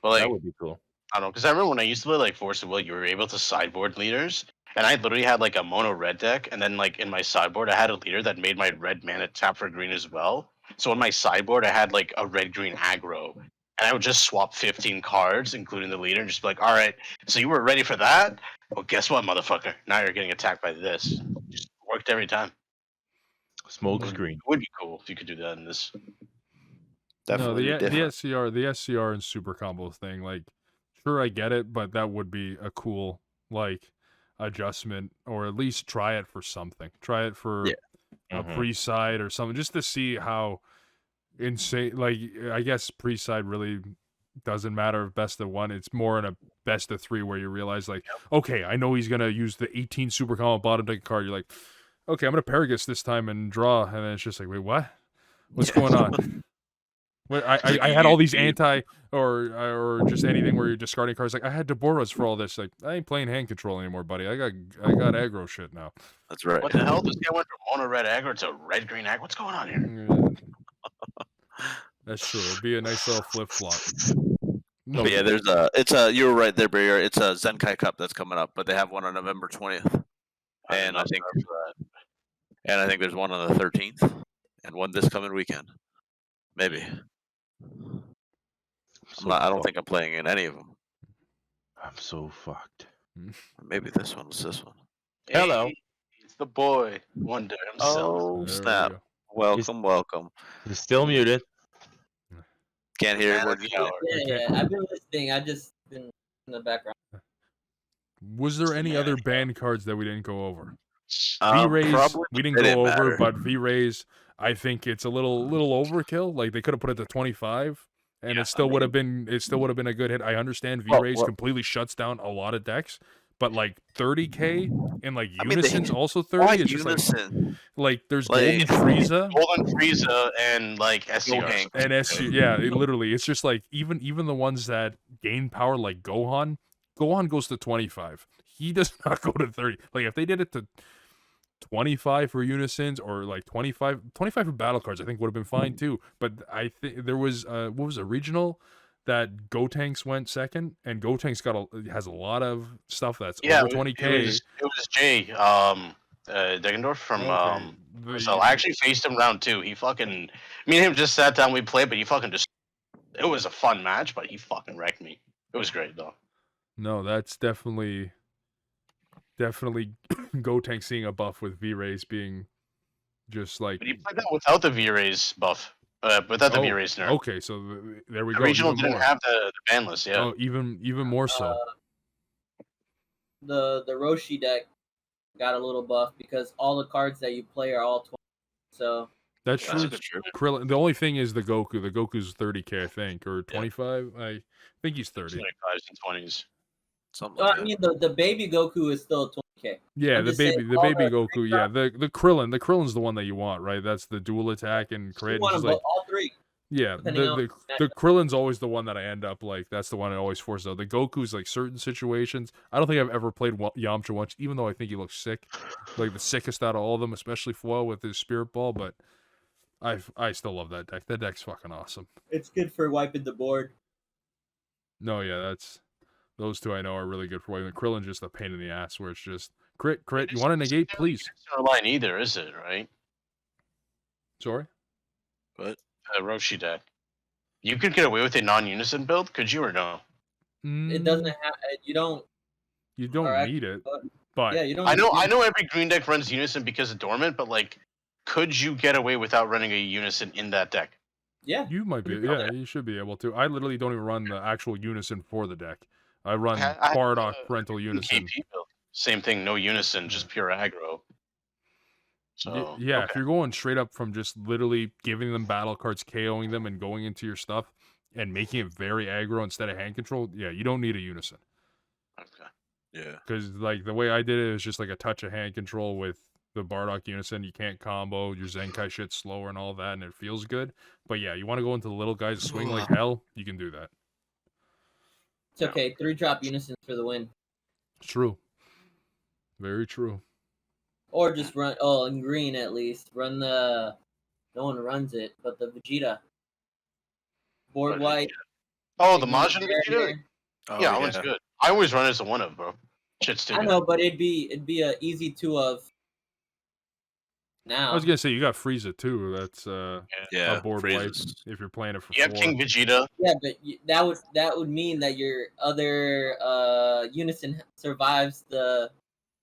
Speaker 4: But like,
Speaker 1: That would be cool.
Speaker 4: I don't know, because I remember when I used to play like Force of Will, you were able to sideboard leaders, and I literally had like a mono red deck, and then like in my sideboard, I had a leader that made my red mana tap for green as well. So in my sideboard, I had like a red green aggro, and I would just swap 15 cards, including the leader, and just be like, all right, so you were ready for that? Well, guess what, motherfucker? Now you're getting attacked by this. Just worked every time.
Speaker 1: Smoke
Speaker 4: It
Speaker 1: screen.
Speaker 4: would be cool if you could do that in this.
Speaker 2: Definitely
Speaker 3: no, the
Speaker 2: different.
Speaker 3: the SCR and super combo thing, like, sure, I get it, but that would be a cool like adjustment, or at least try it for something. Try it for a pre-side or something, just to see how insane. Like, I guess pre-side really doesn't matter if best of 1. It's more in a best of 3 where you realize, like, okay, I know he's gonna use the 18 super combo bottom deck card. You're like, okay, I'm gonna Paragus this time and draw, and then it's just like, wait, what? What's going on? I had all these anti or just anything where you're discarding cards. Like I had Deborah's for all this. Like I ain't playing hand control anymore, buddy. I got aggro shit now.
Speaker 2: That's right.
Speaker 4: What the hell? This guy went from mono red aggro to red green aggro. What's going on here?
Speaker 3: That's true. It'd be a nice little flip flop.
Speaker 2: But yeah, you were right there, Barrier. It's a Zenkai Cup that's coming up, but they have one on November 20th, and I think there's one on the 13th, and one this coming weekend, maybe. I don't think I'm playing in any of them.
Speaker 1: I'm so fucked.
Speaker 2: Maybe this one is this one.
Speaker 1: Hello.
Speaker 4: Hey, it's the boy Wonder himself.
Speaker 2: Oh
Speaker 3: There we
Speaker 2: snap!
Speaker 3: go.
Speaker 2: Welcome.
Speaker 1: He's still muted.
Speaker 2: Can't hear
Speaker 4: Man,
Speaker 2: what
Speaker 4: that's
Speaker 2: you
Speaker 4: coward.
Speaker 6: Yeah, I've been listening. I've just been in the background.
Speaker 3: Was there any other banned cards that we didn't go over?
Speaker 2: Probably
Speaker 3: V-Rays, we didn't
Speaker 2: it
Speaker 3: go
Speaker 2: didn't
Speaker 3: over,
Speaker 2: matter.
Speaker 3: but V-Rays, I think it's a little overkill. Like they could have put it to 25, and it still would have been a good hit. I understand V-Rays completely shuts down a lot of decks, but like 30k and like Unison's also 30.
Speaker 2: Why
Speaker 3: It's just
Speaker 2: Unison?
Speaker 3: like there's
Speaker 2: Like-
Speaker 3: Golden Frieza
Speaker 4: Golden Frieza and like SCRs.
Speaker 2: Hank.
Speaker 3: and SU. Yeah, literally, it's just like even the ones that gain power, like Gohan goes to 25. He does not go to 30. Like if they did it to 25 for Unisons or like 25 for battle cards, I think would have been fine too. But I think there was what was a regional that Gotenks went second, and Gotenks has a lot of stuff that's over 20k.
Speaker 4: It was Jay Deggendorf from so I actually faced him round 2. He fucking me and him just sat down, we played, but he fucking just it was a fun match, but he fucking wrecked me. It was great though.
Speaker 3: No, that's definitely Gotenks seeing a buff with V-Rays being just like.
Speaker 4: But he played that without the V-Rays buff. Without the V-Rays nerf.
Speaker 3: Okay, so there we
Speaker 4: The
Speaker 3: go.
Speaker 4: regional
Speaker 3: even
Speaker 4: didn't
Speaker 3: more.
Speaker 4: have the ban list, yeah.
Speaker 3: Oh, even more so.
Speaker 6: The Roshi deck got a little buff because all the cards that you play are all 20. So
Speaker 3: That's
Speaker 2: Yeah,
Speaker 3: true.
Speaker 2: that's true.
Speaker 3: Krillin. The only thing is the Goku. The Goku's 30k, I think, or 25. I think he's 30.
Speaker 4: 25s and 20s.
Speaker 2: Something like
Speaker 6: I mean, the baby Goku is still 20k.
Speaker 3: Yeah,
Speaker 6: I'm
Speaker 3: the
Speaker 6: just saying
Speaker 3: baby
Speaker 6: all
Speaker 3: Goku. Yeah, the Krillin. The Krillin's the one that you want, right? That's the dual attack and
Speaker 6: You
Speaker 3: crit.
Speaker 6: want
Speaker 3: It's
Speaker 6: them
Speaker 3: like,
Speaker 6: all 3.
Speaker 3: yeah,
Speaker 6: depending on
Speaker 3: the Krillin's always the one that I end up like. That's the one I always force out. The Goku's like certain situations. I don't think I've ever played Yamcha once, even though I think he looks sick, like the sickest out of all of them, especially Foil with his Spirit Ball. But I still love that deck. That deck's fucking awesome.
Speaker 6: It's good for wiping the board.
Speaker 3: No, yeah, those two I know are really good for wiping. Krillin's just a pain in the ass where it's just crit. You want to negate, please.
Speaker 4: It's not line either, is it? Right?
Speaker 3: Sorry.
Speaker 2: But
Speaker 4: Roshi deck. You could get away with a non-unison build, could you or no?
Speaker 6: It doesn't have. You don't.
Speaker 3: You don't
Speaker 6: Alright,
Speaker 3: need it,
Speaker 6: but-
Speaker 3: but
Speaker 6: Yeah, you don't.
Speaker 4: I know every green deck runs unison because of dormant, but like, could you get away without running a unison in that deck?
Speaker 6: Yeah.
Speaker 3: you might be.
Speaker 6: Okay.
Speaker 3: Yeah, you should be able to. I literally don't even run the actual unison for the deck. I run
Speaker 4: I-
Speaker 3: Bardock parental unison.
Speaker 4: KP build. Same thing, no unison, just pure aggro. So
Speaker 3: Yeah,
Speaker 4: okay.
Speaker 3: if you're going straight up from just literally giving them battle cards, KOing them, and going into your stuff and making it very aggro instead of hand control, yeah, you don't need a unison.
Speaker 4: Okay.
Speaker 2: yeah,
Speaker 3: Because like the way I did it is just like a touch of hand control with the Bardock unison. You can't combo, your Zenkai shit's slower and all that, and it feels good. But yeah, you want to go into the little guys, swing like hell, you can do that.
Speaker 6: It's okay. 3-drop unisons for the win.
Speaker 3: It's true. Very true.
Speaker 6: Or just run. Oh, in green at least. Run the. No one runs it, but the Vegeta. Board
Speaker 4: What
Speaker 6: white.
Speaker 4: Oh, the
Speaker 6: ignore
Speaker 4: Majin
Speaker 6: barrier.
Speaker 4: Vegeta? Yeah, that one's good. I always run as a 1 of, bro. Shit's too
Speaker 6: I
Speaker 4: good.
Speaker 6: know, but it'd be a easy 2 of. Now.
Speaker 3: I was gonna say you got Frieza too. That's
Speaker 2: yeah.
Speaker 3: a board wipe
Speaker 2: Freezes.
Speaker 3: if you're playing it for
Speaker 4: You have
Speaker 3: 4.
Speaker 4: King Vegeta.
Speaker 6: Yeah, but that would mean that your other unison survives the.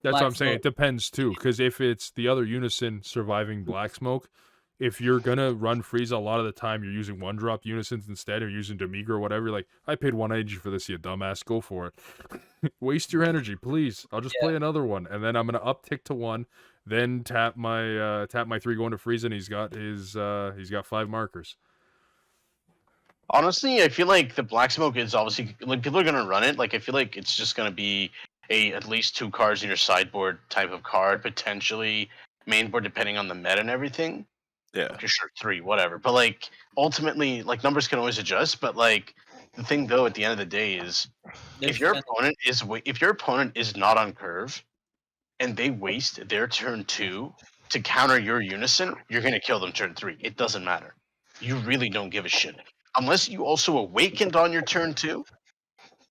Speaker 3: That's what
Speaker 6: Black
Speaker 3: I'm saying.
Speaker 6: Smoke.
Speaker 3: It depends too, because if it's the other unison surviving Black Smoke, if you're gonna run Frieza, a lot of the time you're using 1-drop unisons instead, or using Demigra or whatever. You're like, I paid 1 energy for this, you dumbass. Go for it. Waste your energy, please. I'll just play another one, and then I'm gonna uptick to 1, then tap my 3 going to Frieza, and he's got 5 markers.
Speaker 4: Honestly, I feel like the Black Smoke is obviously like people are gonna run it. Like I feel like it's just gonna be at least 2 cards in your sideboard type of card, potentially main board depending on the meta and everything.
Speaker 2: Yeah.
Speaker 4: Okay, sure, 3, whatever. But like ultimately, like numbers can always adjust. But like the thing though, at the end of the day, is
Speaker 6: There's spending.
Speaker 4: if your opponent is not on curve and they waste their turn 2 to counter your unison, you're gonna kill them turn 3. It doesn't matter. You really don't give a shit unless you also awakened on your turn 2.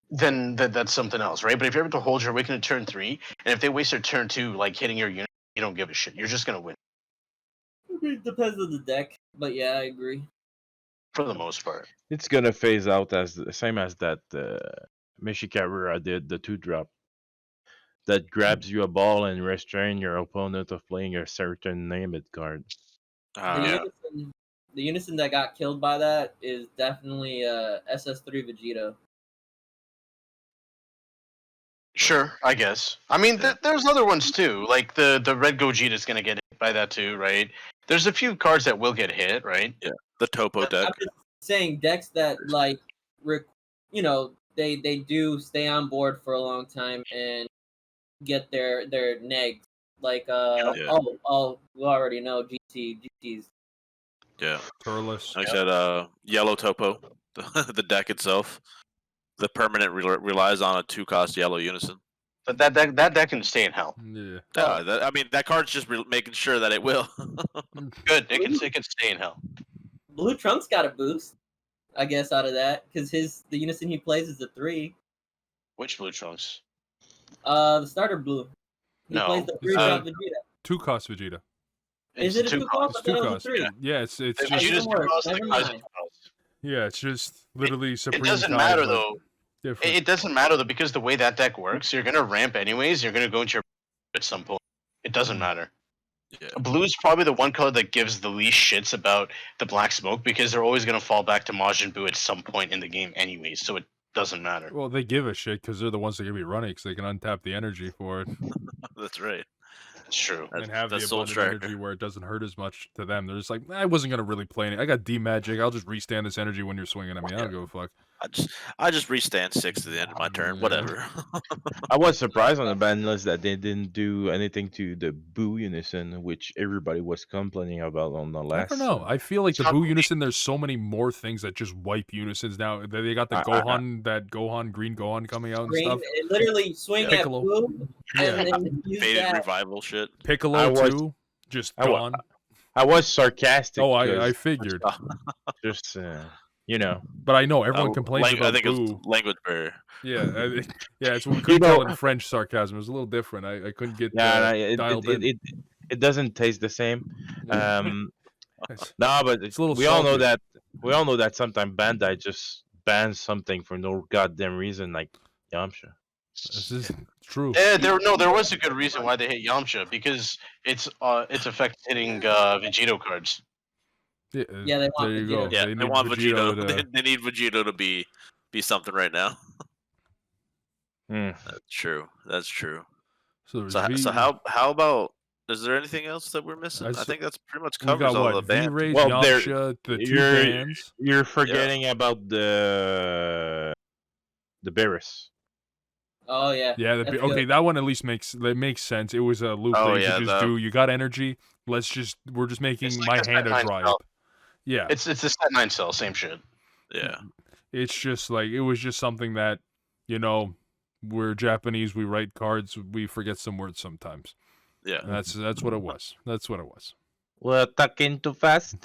Speaker 4: Then that's something else, right? But if you're able to hold your awaken at turn 3, and if they waste their turn 2 like hitting your unit, you don't give a shit. You're just gonna win
Speaker 6: It depends on the deck, but yeah, I agree.
Speaker 4: for the most part.
Speaker 1: It's gonna phase out as the same as that Mishikabura did, the 2-drop. That grabs you a ball and restrain your opponent of playing a certain named card.
Speaker 6: The
Speaker 2: Yeah.
Speaker 6: unison that got killed by that is definitely SS3 Vegito.
Speaker 4: Sure, I guess. I mean,
Speaker 2: Yeah.
Speaker 4: there's other ones too. Like the red Gogeta is gonna get hit by that too, right? There's a few cards that will get hit, right?
Speaker 2: The Topo
Speaker 6: But
Speaker 2: deck.
Speaker 6: I'm just saying decks that like, they do stay on board for a long time and get their negs. Like
Speaker 2: Yeah.
Speaker 6: we already know GT's.
Speaker 2: Yeah.
Speaker 3: Turles.
Speaker 2: Like I said, yellow Topo, the deck itself. The permanent relies on a 2-cost yellow unison.
Speaker 4: But that deck can stay in hell.
Speaker 3: Yeah.
Speaker 2: I mean, that card's just making sure that it will.
Speaker 4: Good, it can stay in hell.
Speaker 6: Blue Trunks got a boost, I guess, out of that because the unison he plays is a 3.
Speaker 4: Which Blue Trunks?
Speaker 6: The starter blue. He
Speaker 4: No.
Speaker 6: plays the
Speaker 3: It's
Speaker 6: 3-drop Vegeta.
Speaker 3: 2-cost Vegeta.
Speaker 6: Is
Speaker 4: It's
Speaker 6: it a 2 cost?
Speaker 3: It's
Speaker 6: I thought it was a
Speaker 3: 2-cost.
Speaker 6: 3.
Speaker 3: Yeah, it's
Speaker 4: The
Speaker 3: just
Speaker 6: Vegeta-
Speaker 4: Vegeta's
Speaker 6: even worse.
Speaker 4: 2 costs,
Speaker 6: Never
Speaker 4: the Kai's
Speaker 6: mind.
Speaker 4: 2 costs.
Speaker 3: yeah, it's just literally Supreme
Speaker 4: It doesn't
Speaker 3: Kai,
Speaker 4: matter
Speaker 3: but
Speaker 4: though.
Speaker 3: different.
Speaker 4: It doesn't matter though because the way that deck works, you're gonna ramp anyways. You're gonna go into your at some point. It doesn't matter.
Speaker 2: Yeah.
Speaker 4: Blue's probably the one color that gives the least shits about the black smoke because they're always gonna fall back to Majin Buu at some point in the game anyways. So it doesn't matter.
Speaker 3: Well, they give a shit because they're the ones that can be running because they can untap the energy for it
Speaker 2: That's right.
Speaker 4: It's true.
Speaker 3: and have the
Speaker 2: That's Soul
Speaker 3: abundant
Speaker 2: Striker.
Speaker 3: energy where it doesn't hurt as much to them. They're just like, I wasn't gonna really play it. I got D magic. I'll just restand this energy when you're swinging at me. I don't give a fuck.
Speaker 2: I just restand 6 to the end of my turn.
Speaker 3: Yeah.
Speaker 2: Whatever.
Speaker 1: I was surprised on the ban list that they didn't do anything to the Boo Unison, which everybody was complaining about on the
Speaker 3: I
Speaker 1: last.
Speaker 3: don't know. I feel like the
Speaker 4: It's not-
Speaker 3: Boo Unison. There's so many more things that just wipe Unisons now. They got the that Gohan, Green Gohan coming out and
Speaker 6: Green,
Speaker 3: stuff.
Speaker 6: it literally swing
Speaker 2: Yeah.
Speaker 6: at
Speaker 3: Piccolo.
Speaker 6: blue
Speaker 3: Yeah.
Speaker 6: and then use
Speaker 2: Faded
Speaker 6: that.
Speaker 2: revival shit.
Speaker 3: Piccolo
Speaker 1: I was-
Speaker 3: too, just
Speaker 1: I wa-
Speaker 3: gone.
Speaker 1: I was sarcastic.
Speaker 3: Oh, I
Speaker 1: 'cause
Speaker 3: figured,
Speaker 1: just you know.
Speaker 3: but I know everyone complains
Speaker 2: I
Speaker 3: about
Speaker 2: think
Speaker 3: Boo.
Speaker 2: it's language barrier.
Speaker 3: Yeah, yeah. It's we couldn't tell in French sarcasm. It was a little different. I couldn't get
Speaker 1: Yeah,
Speaker 3: dialed in.
Speaker 1: it doesn't taste the same.
Speaker 3: It's-
Speaker 1: No, but
Speaker 3: It's a little
Speaker 1: we all know
Speaker 3: salty.
Speaker 1: that sometimes Bandai just bans something for no goddamn reason, like Yamcha.
Speaker 3: This is true.
Speaker 4: There was a good reason why they hit Yamcha because it's effect hitting Vegito cards.
Speaker 3: Yeah,
Speaker 6: Yeah, they want
Speaker 3: there you go.
Speaker 6: Vegito.
Speaker 2: Yeah,
Speaker 3: They
Speaker 2: they
Speaker 3: need
Speaker 2: want
Speaker 3: Vegito
Speaker 2: Vegito.
Speaker 3: to-
Speaker 2: They need Vegito to be something right now.
Speaker 1: Hmm.
Speaker 2: That's true. That's true.
Speaker 3: So, there's
Speaker 2: So how about? Is there anything else that we're missing? I think that's pretty much
Speaker 3: we
Speaker 2: covers
Speaker 3: got
Speaker 2: all
Speaker 3: what?
Speaker 2: the bands.
Speaker 3: V-Rays,
Speaker 1: Well, there-
Speaker 3: Yamcha, the 2
Speaker 1: you're-
Speaker 3: bands.
Speaker 1: You're forgetting about the Beerus.
Speaker 6: Oh yeah.
Speaker 3: Yeah,
Speaker 6: That's
Speaker 3: okay,
Speaker 6: good.
Speaker 3: that one at least makes sense. It was a loop
Speaker 2: Oh,
Speaker 3: that you
Speaker 2: yeah,
Speaker 3: could just
Speaker 2: the-
Speaker 3: do. You got energy. We're just making
Speaker 4: It's like
Speaker 3: my
Speaker 4: a
Speaker 3: hand a
Speaker 4: Set 9
Speaker 3: dry
Speaker 4: cell.
Speaker 3: up. Yeah,
Speaker 4: It's a set 9 cell, same shit.
Speaker 2: Yeah.
Speaker 3: it's just like it was just something that we're Japanese. We write cards. We forget some words sometimes.
Speaker 2: Yeah.
Speaker 3: And that's what it was. That's what it was.
Speaker 1: We're talking too fast.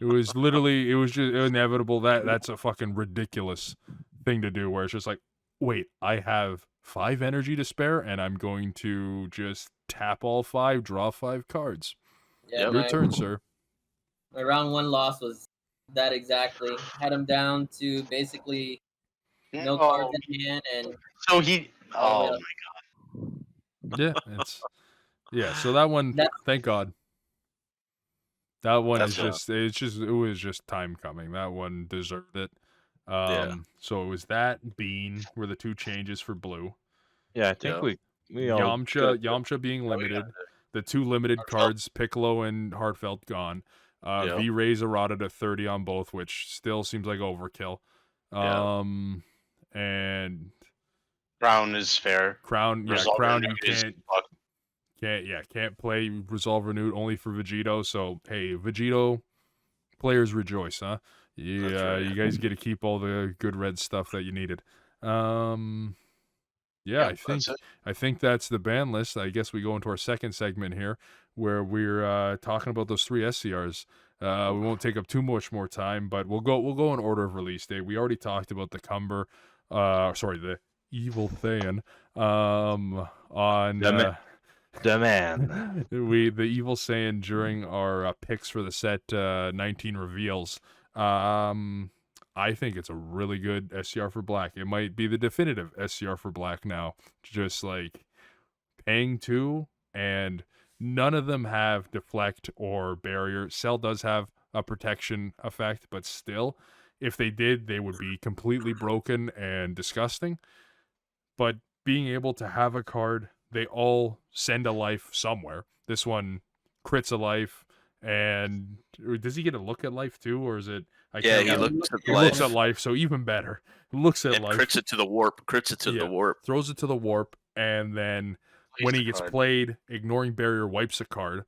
Speaker 3: It was literally. It was just inevitable. That's a fucking ridiculous thing to do. Where it's just like, wait, I have 5 energy to spare, and I'm going to just tap all 5, draw 5 cards.
Speaker 6: Yeah,
Speaker 3: Your
Speaker 6: my-
Speaker 3: turn, sir.
Speaker 6: My round 1 loss was that exactly. Had him down to basically no cards in hand, and
Speaker 4: So he.
Speaker 6: Oh,
Speaker 4: Oh,
Speaker 6: yeah.
Speaker 3: Yeah. So that one,
Speaker 6: That-
Speaker 3: thank God. That one
Speaker 2: That's
Speaker 3: it was just time coming. That one deserved it. So it was that Bean were the 2 changes for blue.
Speaker 1: Yeah, I think
Speaker 2: Yeah.
Speaker 1: we all
Speaker 3: Yamcha being limited. The 2 limited
Speaker 4: Heartfelt.
Speaker 3: cards, Piccolo and Heartfelt gone.
Speaker 2: Yeah.
Speaker 3: V-Rays errata to 30 on both, which still seems like overkill.
Speaker 2: Yeah.
Speaker 3: And
Speaker 4: Crown is fair.
Speaker 3: Crown, yeah,
Speaker 4: Resolver
Speaker 3: Crown you
Speaker 4: is
Speaker 3: can't
Speaker 4: fuck.
Speaker 3: Can't play Resolve Renewed only for Vegito. So hey, Vegito players rejoice, huh? Yeah,
Speaker 2: That's right.
Speaker 3: you guys get to keep all the good red stuff that you needed. Yeah,
Speaker 4: Yeah, that's it.
Speaker 3: I think that's the ban list. I guess we go into our second segment here, where we're talking about those 3 SCRs. We won't take up too much more time, but we'll go in order of release date. We already talked about the the Evil Thayan, on
Speaker 1: The man.
Speaker 3: the Evil Saiyan during our picks for the set 19 reveals. I think it's a really good SCR for black. It might be the definitive SCR for black now. Just like paying 2, and none of them have deflect or barrier. Cell does have a protection effect, but still, if they did, they would be completely broken and disgusting. But being able to have a card, they all send a life somewhere. This one crits a life, and does he get a look at life too, or is it? I
Speaker 2: Yeah,
Speaker 3: can't
Speaker 2: he
Speaker 3: remember.
Speaker 2: looks at
Speaker 3: He
Speaker 2: life
Speaker 3: looks at life, so even better. Looks at
Speaker 2: and
Speaker 3: life,
Speaker 2: crits it to the warp. Crits it to the warp.
Speaker 3: throws it to the warp, and then when
Speaker 4: Plays
Speaker 3: he
Speaker 4: the
Speaker 3: gets
Speaker 4: card.
Speaker 3: played, ignoring barrier wipes a card,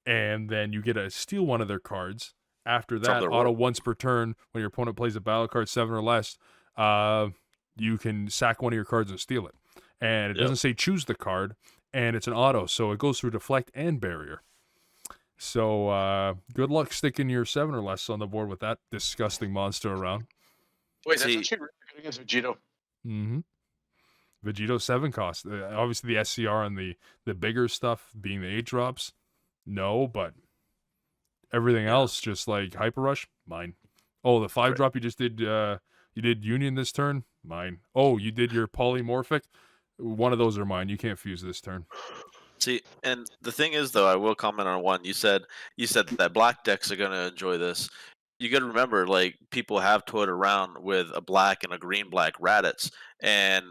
Speaker 3: and then you get to steal one of their cards. After
Speaker 2: From
Speaker 3: that,
Speaker 2: their
Speaker 3: auto
Speaker 2: warp.
Speaker 3: once per turn when your opponent plays a battle card 7 or less, you can sack one of your cards and steal it. And it
Speaker 2: Yep.
Speaker 3: doesn't say choose the card, and it's an auto, so it goes through deflect and barrier. So good luck sticking your 7 or less on the board with that disgusting monster around.
Speaker 4: Wait, that's
Speaker 2: See-
Speaker 4: actually really good against Vegito.
Speaker 3: Mm-hmm. Vegito 7 cost. Obviously, the SCR and the bigger stuff being the 8 drops. No, but everything else, just like Hyper Rush, mine. Oh, the 5
Speaker 2: Right.
Speaker 3: drop you just did. You did Union this turn, mine. Oh, you did your polymorphic. One of those are mine. You can't fuse this turn.
Speaker 2: See, and the thing is, though, I will comment on one. You said that black decks are going to enjoy this. You got to remember, like, people have toyed around with a black and a green-black Raditz, and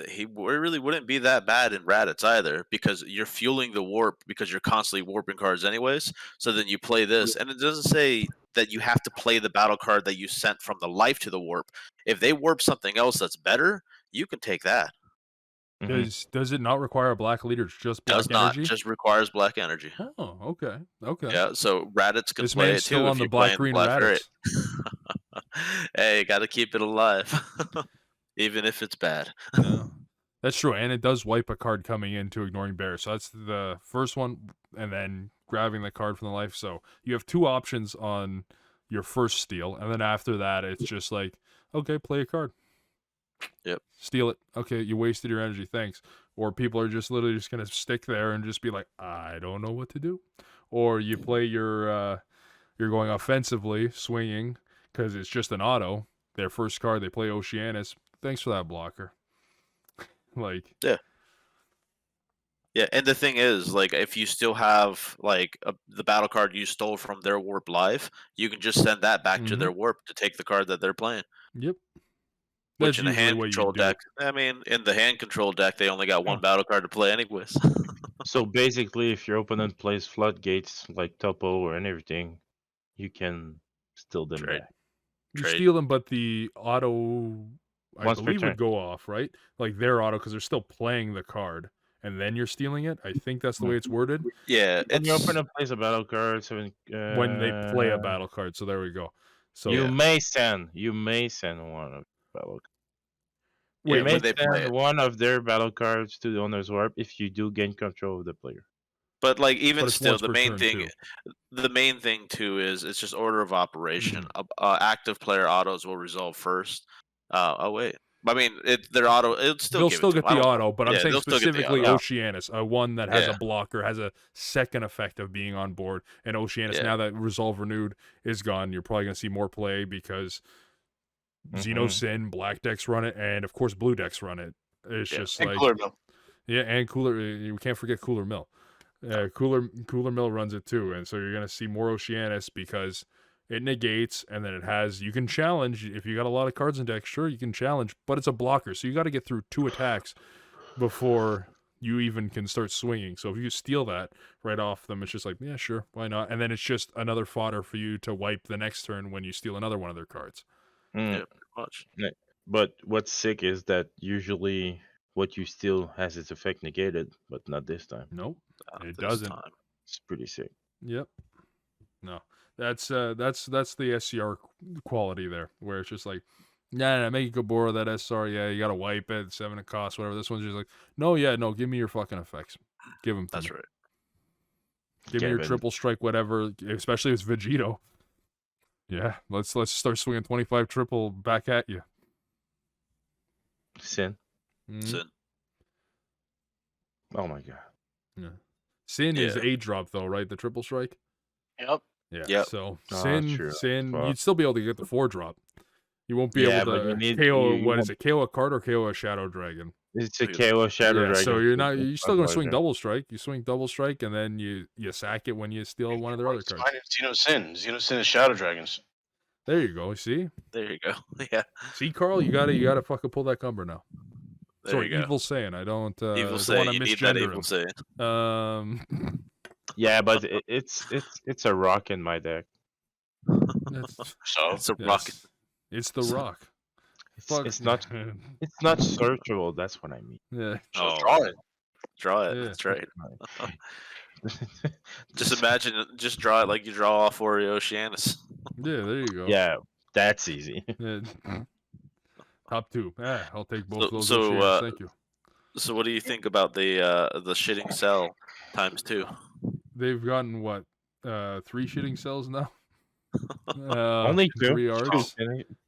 Speaker 2: he really wouldn't be that bad in Raditz either, because you're fueling the warp because you're constantly warping cards anyways. So then you play this, and it doesn't say that you have to play the battle card that you sent from the life to the warp. If they warp something else that's better, you can take that.
Speaker 3: Does it not require a black leader? It's just black
Speaker 2: Does not,
Speaker 3: energy.
Speaker 2: just requires black energy.
Speaker 3: Oh, okay.
Speaker 2: Yeah, so Raditz can
Speaker 3: This
Speaker 2: play
Speaker 3: man's
Speaker 2: it
Speaker 3: still
Speaker 2: too
Speaker 3: on
Speaker 2: if
Speaker 3: the
Speaker 2: you're
Speaker 3: black
Speaker 2: playing
Speaker 3: green
Speaker 2: black
Speaker 3: Raditz.
Speaker 2: Hey, got to keep it alive, even if it's bad.
Speaker 3: Yeah. That's true, and it does wipe a card coming into ignoring bear. So that's the first one, and then grabbing the card from the life. So you have 2 options on your first steal, and then after that, it's just like, okay, play a card.
Speaker 2: Yep.
Speaker 3: Steal it. Okay, you wasted your energy. Thanks. Or people are just literally just gonna stick there and just be like, I don't know what to do. Or you play you're going offensively, swinging because it's just an auto. Their first card, they play Oceanus. Thanks for that blocker. Like,
Speaker 2: Yeah, and the thing is, like, if you still have like the battle card you stole from their warp live, you can just send that back to their warp to take the card that they're playing.
Speaker 3: yep.
Speaker 2: Which
Speaker 3: That's
Speaker 2: in a
Speaker 3: usually
Speaker 2: hand
Speaker 3: what you
Speaker 2: control
Speaker 3: do.
Speaker 2: deck, I mean, in the hand control deck, they only got one battle card to play anyways.
Speaker 1: So basically, if your opponent plays floodgates like Topo or anything, you can steal them
Speaker 2: Trade.
Speaker 1: back.
Speaker 3: You
Speaker 2: Trade.
Speaker 3: steal them, but the auto, I
Speaker 1: Once per
Speaker 3: believe,
Speaker 1: turn.
Speaker 3: would go off, right? Like their auto, because they're still playing the card, and then you're stealing it. I think that's the way it's worded.
Speaker 2: Yeah,
Speaker 1: When your
Speaker 2: it's
Speaker 1: opponent plays a battle card,
Speaker 3: When they play a battle card. So there we go. So
Speaker 1: you
Speaker 2: Yeah.
Speaker 1: may send one of battle.
Speaker 2: Yeah,
Speaker 1: You
Speaker 3: wait,
Speaker 1: may
Speaker 2: when they play
Speaker 1: send
Speaker 2: it.
Speaker 1: one of their battle cards to the owner's warp if you do gain control of the player.
Speaker 2: But like even
Speaker 3: but it's
Speaker 2: still,
Speaker 3: once
Speaker 2: the
Speaker 3: per
Speaker 2: main
Speaker 3: turn
Speaker 2: thing,
Speaker 3: too.
Speaker 2: the main thing too is it's just order of operation. Active player autos will resolve first. Oh wait, I mean their auto. It'll still
Speaker 3: They'll
Speaker 2: give
Speaker 3: still
Speaker 2: it to
Speaker 3: get
Speaker 2: them. I
Speaker 3: the
Speaker 2: don't know.
Speaker 3: auto, but I'm
Speaker 2: Yeah,
Speaker 3: saying
Speaker 2: they'll still get the
Speaker 3: specifically
Speaker 2: auto.
Speaker 3: Oceanus, one that has
Speaker 2: Yeah.
Speaker 3: a blocker, has a second effect of being on board. And Oceanus,
Speaker 2: Yeah.
Speaker 3: now that Resolve Renewed is gone, you're probably going to see more play because Xenosin, black decks run it, and of course blue decks run it. It's
Speaker 2: Yeah.
Speaker 3: just
Speaker 4: And
Speaker 3: like,
Speaker 4: Cooler Mill.
Speaker 3: yeah, and Cooler, you can't forget Cooler Mill. Cooler Mill runs it too, and so you're going to see more Oceanus because it negates, and then it has, you can challenge, if you got a lot of cards in deck, sure, you can challenge, but it's a blocker, so you got to get through 2 attacks before you even can start swinging. So if you steal that right off them, it's just like, yeah, sure, why not? And then it's just another fodder for you to wipe the next turn when you steal another one of their cards.
Speaker 2: Yeah, pretty much.
Speaker 1: But what's sick is that usually what you steal has its effect negated, but not this time.
Speaker 3: Nope. It
Speaker 2: This
Speaker 3: doesn't.
Speaker 2: time.
Speaker 1: It's pretty sick.
Speaker 3: Yep. No. That's the SCR quality there, where it's just like, nah, make a borrow that SR. Yeah, you gotta wipe it, 7 it costs, whatever. This one's just like, no, give me your fucking effects. Give them to
Speaker 2: That's
Speaker 3: me.
Speaker 2: right.
Speaker 3: Give me your
Speaker 1: Kevin.
Speaker 3: triple strike, whatever. Especially if it's Vegito. Yeah, let's start swinging 25 triple back at you.
Speaker 1: Sin.
Speaker 3: Mhm.
Speaker 2: Sin.
Speaker 1: Oh my god.
Speaker 3: Yeah. Sin is
Speaker 2: Yeah.
Speaker 3: 8 drop though, right? The triple strike.
Speaker 4: Yep.
Speaker 3: Yeah.
Speaker 2: Yep.
Speaker 3: So
Speaker 1: Oh, true.
Speaker 3: Sin,
Speaker 1: Fuck.
Speaker 3: you'd still be able to get the 4 drop. You won't be
Speaker 1: Yeah,
Speaker 3: able
Speaker 1: but you
Speaker 3: to
Speaker 1: need-
Speaker 3: KO.
Speaker 1: you
Speaker 3: What is
Speaker 1: won't-
Speaker 3: it? KO a card or KO a Shadow Dragon?
Speaker 1: It's a
Speaker 2: Yeah.
Speaker 1: KO Shadow
Speaker 3: Yeah.
Speaker 1: Dragon.
Speaker 3: So you're not.
Speaker 1: too.
Speaker 3: You're still gonna swing
Speaker 1: Otherwise,
Speaker 3: double strike. You swing double strike, and then you sack it when you steal one of their other
Speaker 4: It's
Speaker 3: cards.
Speaker 4: fine if Xeno Sin. Xeno Sin is Shadow Dragons.
Speaker 3: There you go. See,
Speaker 2: There you go. Yeah.
Speaker 3: see, Carl, you gotta fucking pull that cumber now.
Speaker 2: There
Speaker 3: Sorry,
Speaker 2: you go.
Speaker 3: Evil Saiyan. I don't
Speaker 2: Evil
Speaker 3: want
Speaker 2: say
Speaker 3: to
Speaker 2: you need that
Speaker 3: misgender
Speaker 2: evil say.
Speaker 3: him.
Speaker 1: Yeah, but it's a rock in my deck.
Speaker 3: That's,
Speaker 4: So
Speaker 2: It's a rock.
Speaker 3: yes, it's the rock.
Speaker 1: It's not searchable. That's what I mean.
Speaker 3: Yeah.
Speaker 4: so
Speaker 2: Oh.
Speaker 4: draw it.
Speaker 2: Draw it.
Speaker 3: Yeah.
Speaker 2: That's right. Just imagine it. Just draw it like you draw off Oceanus.
Speaker 3: Yeah. There you go.
Speaker 1: Yeah, that's easy.
Speaker 3: Yeah. Top 2. I'll take both of those.
Speaker 2: So,
Speaker 3: Oceans. Thank you.
Speaker 2: So what do you think about the shitting cell ×2?
Speaker 3: They've gotten what? 3 shitting cells now.
Speaker 1: Only 2.
Speaker 3: 3 arts.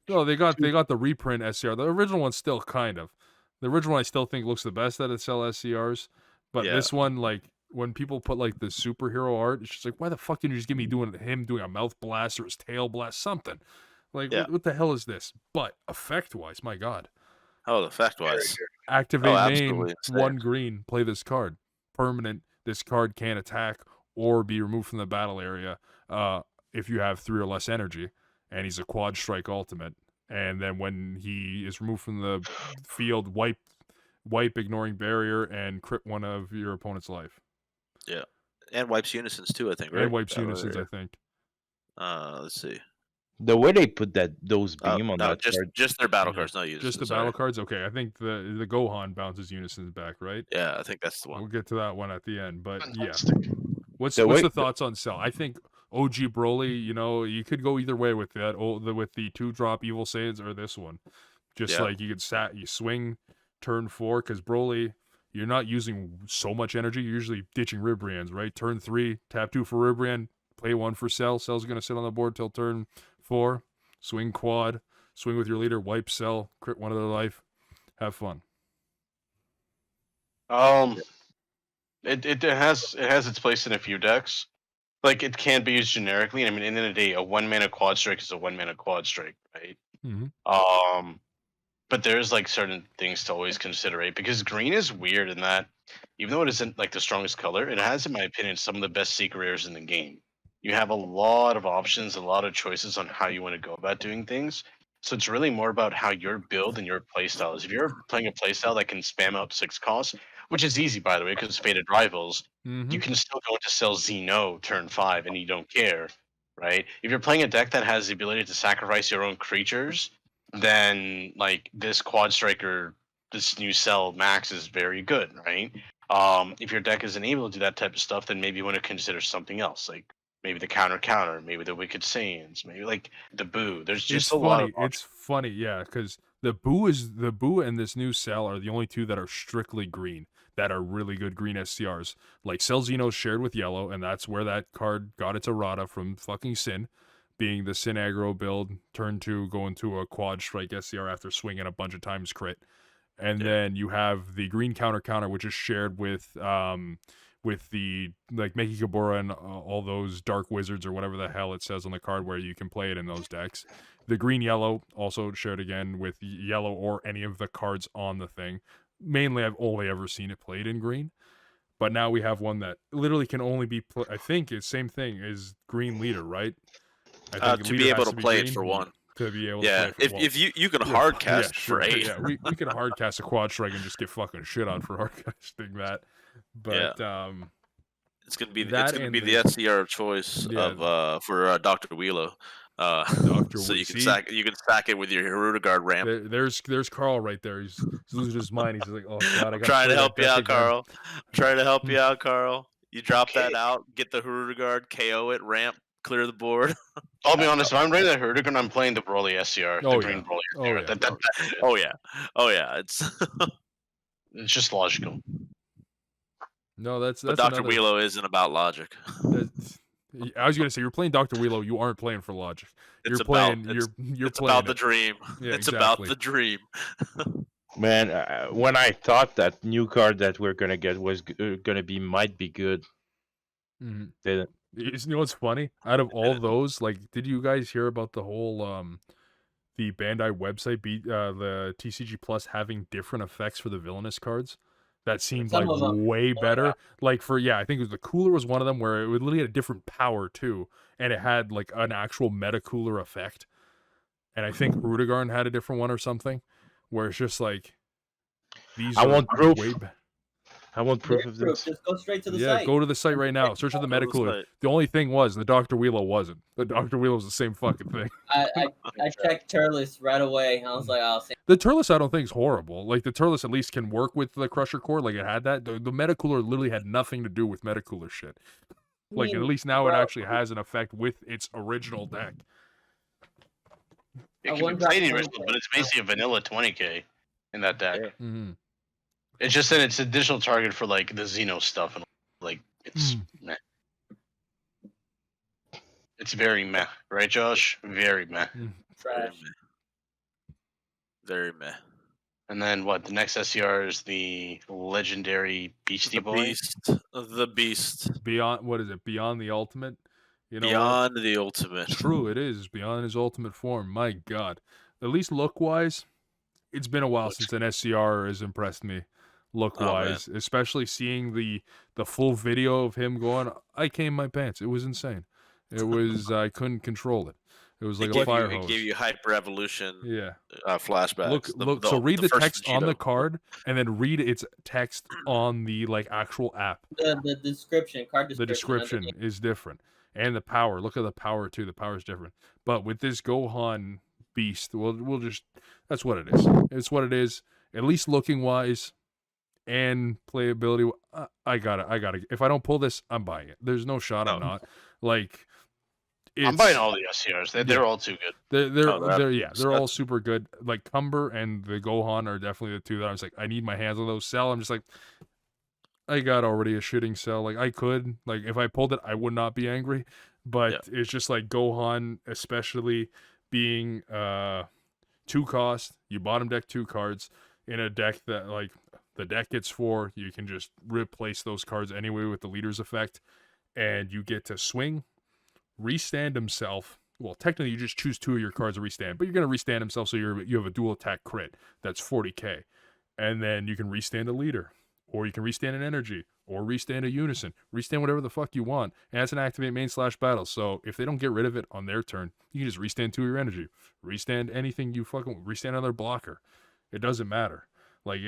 Speaker 3: No, they got the reprint SCR. The original one's still kind of. The original one I still think looks the best out of cell SCRs, but
Speaker 2: Yeah.
Speaker 3: this one, like when people put like the superhero art, it's just like, why the fuck didn't you just give me him doing a mouth blast or his tail blast, something? Like,
Speaker 2: Yeah.
Speaker 3: what the hell is this? But effect wise, my god,
Speaker 2: Oh, the fact wise.
Speaker 3: activate name
Speaker 2: absolutely insane.
Speaker 3: 1 green, play this card, permanent. This card can't attack or be removed from the battle area. If you have 3 or less energy, and he's a quad strike ultimate. And then when he is removed from the field, wipe, ignoring barrier, and crit one of your opponent's life.
Speaker 2: Yeah. And wipes unisons too, I think, right?
Speaker 3: And wipes
Speaker 2: Battle
Speaker 3: unisons,
Speaker 2: area.
Speaker 3: I think.
Speaker 2: Let's see.
Speaker 1: The way they put those beam on
Speaker 2: No,
Speaker 1: that card.
Speaker 2: just their battle
Speaker 3: Yeah.
Speaker 2: cards, not unisons.
Speaker 3: Just the
Speaker 2: sorry.
Speaker 3: battle cards? Okay, I think the Gohan bounces unisons back, right?
Speaker 2: Yeah, I think that's the one.
Speaker 3: We'll get to that one at the end. But yeah.
Speaker 4: Fantastic.
Speaker 3: What's
Speaker 1: The way-
Speaker 3: the thoughts on Cell? I think OG Broly, you could go either way with that. With the 2-drop Evil Saiyans or this one. Just
Speaker 2: Yeah.
Speaker 3: like you could you swing turn 4, because Broly, you're not using so much energy. You're usually ditching Ribrians, right? Turn 3, tap 2 for Ribrian, play 1 for Cell. Cell's gonna sit on the board till turn 4. Swing quad, swing with your leader, wipe Cell, crit one of their life. Have fun.
Speaker 4: It has its place in a few decks. Like it can be used generically. I mean, in the end of the day, a 1-mana quad strike is a 1-mana quad strike, right?
Speaker 3: Mm-hmm.
Speaker 4: But there's like certain things to always consider, right? Because green is weird in that even though it isn't like the strongest color, it has, in my opinion, some of the best secret rares in the game. You have a lot of options, a lot of choices on how you want to go about doing things. So it's really more about how your build and your playstyle is. If you're playing a playstyle that can spam out 6 costs, which is easy by the way, because Faded Rivals,
Speaker 3: Mm-hmm.
Speaker 4: you can still go into sell Xeno turn 5 and you don't care, right? If you're playing a deck that has the ability to sacrifice your own creatures, then like this quad striker, this new cell max is very good, right? If your deck isn't able to do that type of stuff, then maybe you want to consider something else, like maybe the counter, maybe the Wicked Saiyans, maybe like the Boo. There's just
Speaker 3: It's
Speaker 4: a lot
Speaker 3: funny.
Speaker 4: of
Speaker 3: It's funny, yeah, because the Boo and this new Cell are the only 2 that are strictly green, that are really good green SCRs. Like Cell Xeno shared with yellow, and that's where that card got its errata from fucking Sin, being the Sin aggro build, turn 2, go into a quad strike SCR after swinging a bunch of times crit. And then you have the green counter, which is shared with the like Mekikabura and all those dark wizards or whatever the hell it says on the card where you can play it in those decks. The green yellow also shared again with yellow or any of the cards on the thing. Mainly, I've only ever seen it played in green, but now we have one that literally can only be. I think it's same thing as green leader, right? I think
Speaker 2: To
Speaker 3: leader
Speaker 2: be
Speaker 3: has
Speaker 2: able to
Speaker 3: be
Speaker 2: play it
Speaker 3: green
Speaker 2: for 1.
Speaker 3: To be able
Speaker 2: Yeah,
Speaker 3: to play
Speaker 2: if you can hard cast for 8.
Speaker 3: Yeah, we can hard cast a quad strike and just get fucking shit on for hard casting that. But
Speaker 2: it's gonna be
Speaker 3: that
Speaker 2: it's gonna
Speaker 3: and
Speaker 2: be the SCR of choice of for Dr. Wheelo. So you can sack it with your Hiruda Guard ramp.
Speaker 3: There's Carl right there. He's losing his mind. He's like, oh god, I got
Speaker 2: Trying to help you out, Carl. Trying to help you out, Carl. You drop
Speaker 4: Okay.
Speaker 2: that out, get the Hurugard, KO it, ramp, clear the board.
Speaker 4: I'll be honest. If I'm running that Hurricane, I'm playing the Broly SCR,
Speaker 3: Oh,
Speaker 4: the green
Speaker 3: yeah.
Speaker 4: Broly
Speaker 3: Oh,
Speaker 4: SCR.
Speaker 3: yeah.
Speaker 4: That's it.
Speaker 2: Oh yeah, oh yeah. It's
Speaker 4: It's just logical.
Speaker 3: No, that's
Speaker 2: but Dr.
Speaker 3: another.
Speaker 2: Wheelo isn't about logic.
Speaker 3: I was gonna say you're playing Dr. Wheelo. You aren't playing for logic.
Speaker 2: It's
Speaker 3: You're
Speaker 2: about
Speaker 3: playing. You're
Speaker 2: it's
Speaker 3: playing
Speaker 2: about the
Speaker 3: it.
Speaker 2: dream.
Speaker 3: Yeah,
Speaker 2: It's
Speaker 3: exactly.
Speaker 2: about the dream.
Speaker 1: Man, when I thought that new card that we're gonna get was gonna be might be good,
Speaker 3: Mhm.
Speaker 1: didn't.
Speaker 3: You know what's funny? Out of all those, like, did you guys hear about the whole the Bandai website the TCG Plus having different effects for the villainous cards? That seemed
Speaker 6: Some
Speaker 3: like
Speaker 6: of 'em.
Speaker 3: way
Speaker 6: Oh,
Speaker 3: better.
Speaker 6: yeah.
Speaker 3: Like I think it was the cooler was one of them where it literally had a different power too, and it had like an actual meta cooler effect. And I think Rudigarn had a different one or something, where it's just like these
Speaker 1: I
Speaker 3: are
Speaker 1: want proof.
Speaker 3: way
Speaker 1: I want proof
Speaker 6: There's
Speaker 1: of
Speaker 6: proof.
Speaker 1: this.
Speaker 6: Just go straight to the
Speaker 3: Yeah,
Speaker 6: site.
Speaker 3: go to the site right now. Search for the
Speaker 2: Go to
Speaker 3: meta
Speaker 2: the
Speaker 3: cooler.
Speaker 2: site.
Speaker 3: The only thing was the Dr. Wheelo wasn't. The Dr. Wheelo was the same fucking thing.
Speaker 6: I checked Turles right away. I was like, oh, same.
Speaker 3: The Turles I don't think is horrible. Like the Turles at least can work with the Crusher Core. Like it had that. The meta cooler literally had nothing to do with meta cooler shit. Like at least now it actually has an effect with its original deck.
Speaker 4: It
Speaker 6: I
Speaker 4: can
Speaker 6: wonder
Speaker 4: be played
Speaker 6: how
Speaker 4: in
Speaker 6: many
Speaker 4: original, but it's basically a vanilla 20k in that deck.
Speaker 2: Yeah.
Speaker 3: Mm-hmm.
Speaker 4: It's just that it's an additional target for like the Xeno stuff, and like it's meh. It's very meh, right, Josh? Very meh.
Speaker 6: trash.
Speaker 2: Very meh.
Speaker 4: And then what? The next SCR is the legendary Beastie
Speaker 2: The
Speaker 4: Boy.
Speaker 2: beast. The beast.
Speaker 3: Beyond what is it? Beyond the ultimate. You know what?
Speaker 2: Beyond the ultimate.
Speaker 3: True, it is beyond his ultimate form. My God, at least look wise, it's been a while since an SCR has impressed me. Look wise, especially seeing the full video of him going, I came my pants. It was insane. It was I couldn't control it. It was like a fire
Speaker 2: It
Speaker 3: hose.
Speaker 2: gave you hyper evolution
Speaker 3: Yeah.
Speaker 2: flashbacks.
Speaker 3: Look. So read the
Speaker 2: first
Speaker 3: text on the
Speaker 2: Vegito.
Speaker 3: card, and then read its text on the like actual app.
Speaker 6: The description, card description.
Speaker 3: The description is different, and the power. Look at the power too. The power is different. But with this Gohan beast, we'll just that's what it is. It's what it is. At least looking wise, and playability. I gotta. If I don't pull this, I'm buying it. There's no shot I'm not. Like,
Speaker 4: I'm buying all the SCRs. They're all too good.
Speaker 3: They're all super good. Like Cumber and the Gohan are definitely the two that I was like, I need my hands on those. Cell, I'm just like, I got already a shooting cell. Like I could, like if I pulled it, I would not be angry. But it's just like Gohan, especially being 2 cost. You bottom deck 2 cards in a deck that like the deck gets 4. You can just replace those cards anyway with the leader's effect, and you get to swing, restand himself. Well, technically you just choose 2 of your cards to restand, but you're gonna restand himself so you have a dual attack crit that's 40k, and then you can restand a leader. Or you can restand an energy, or restand a unison, restand whatever the fuck you want. And that's an activate main/battle. So if they don't get rid of it on their turn, you can just restand 2 of your energy, restand anything you fucking restand another blocker. It doesn't matter. Like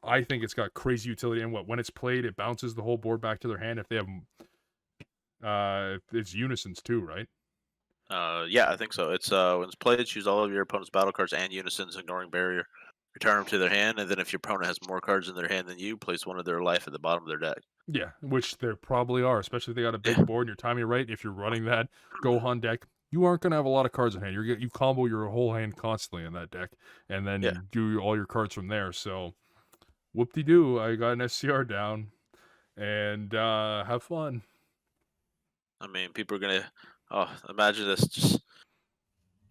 Speaker 3: I think it's got crazy utility. And when it's played, it bounces the whole board back to their hand. If they have, it's unisons too, right?
Speaker 2: Yeah, I think so. It's when it's played, choose all of your opponent's battle cards and unisons, ignoring barrier. Return them to their hand, and then if your opponent has more cards in their hand than you, place one of their life at the bottom of their deck.
Speaker 3: Yeah, which there probably are, especially if they got a big board and you're timing it right. If you're running that Gohan deck, you aren't going to have a lot of cards in hand. You combo your whole hand constantly in that deck, and then you do all your cards from there. So, whoop-de-doo, I got an SCR down, and have fun.
Speaker 2: I mean, people are going to, imagine this, just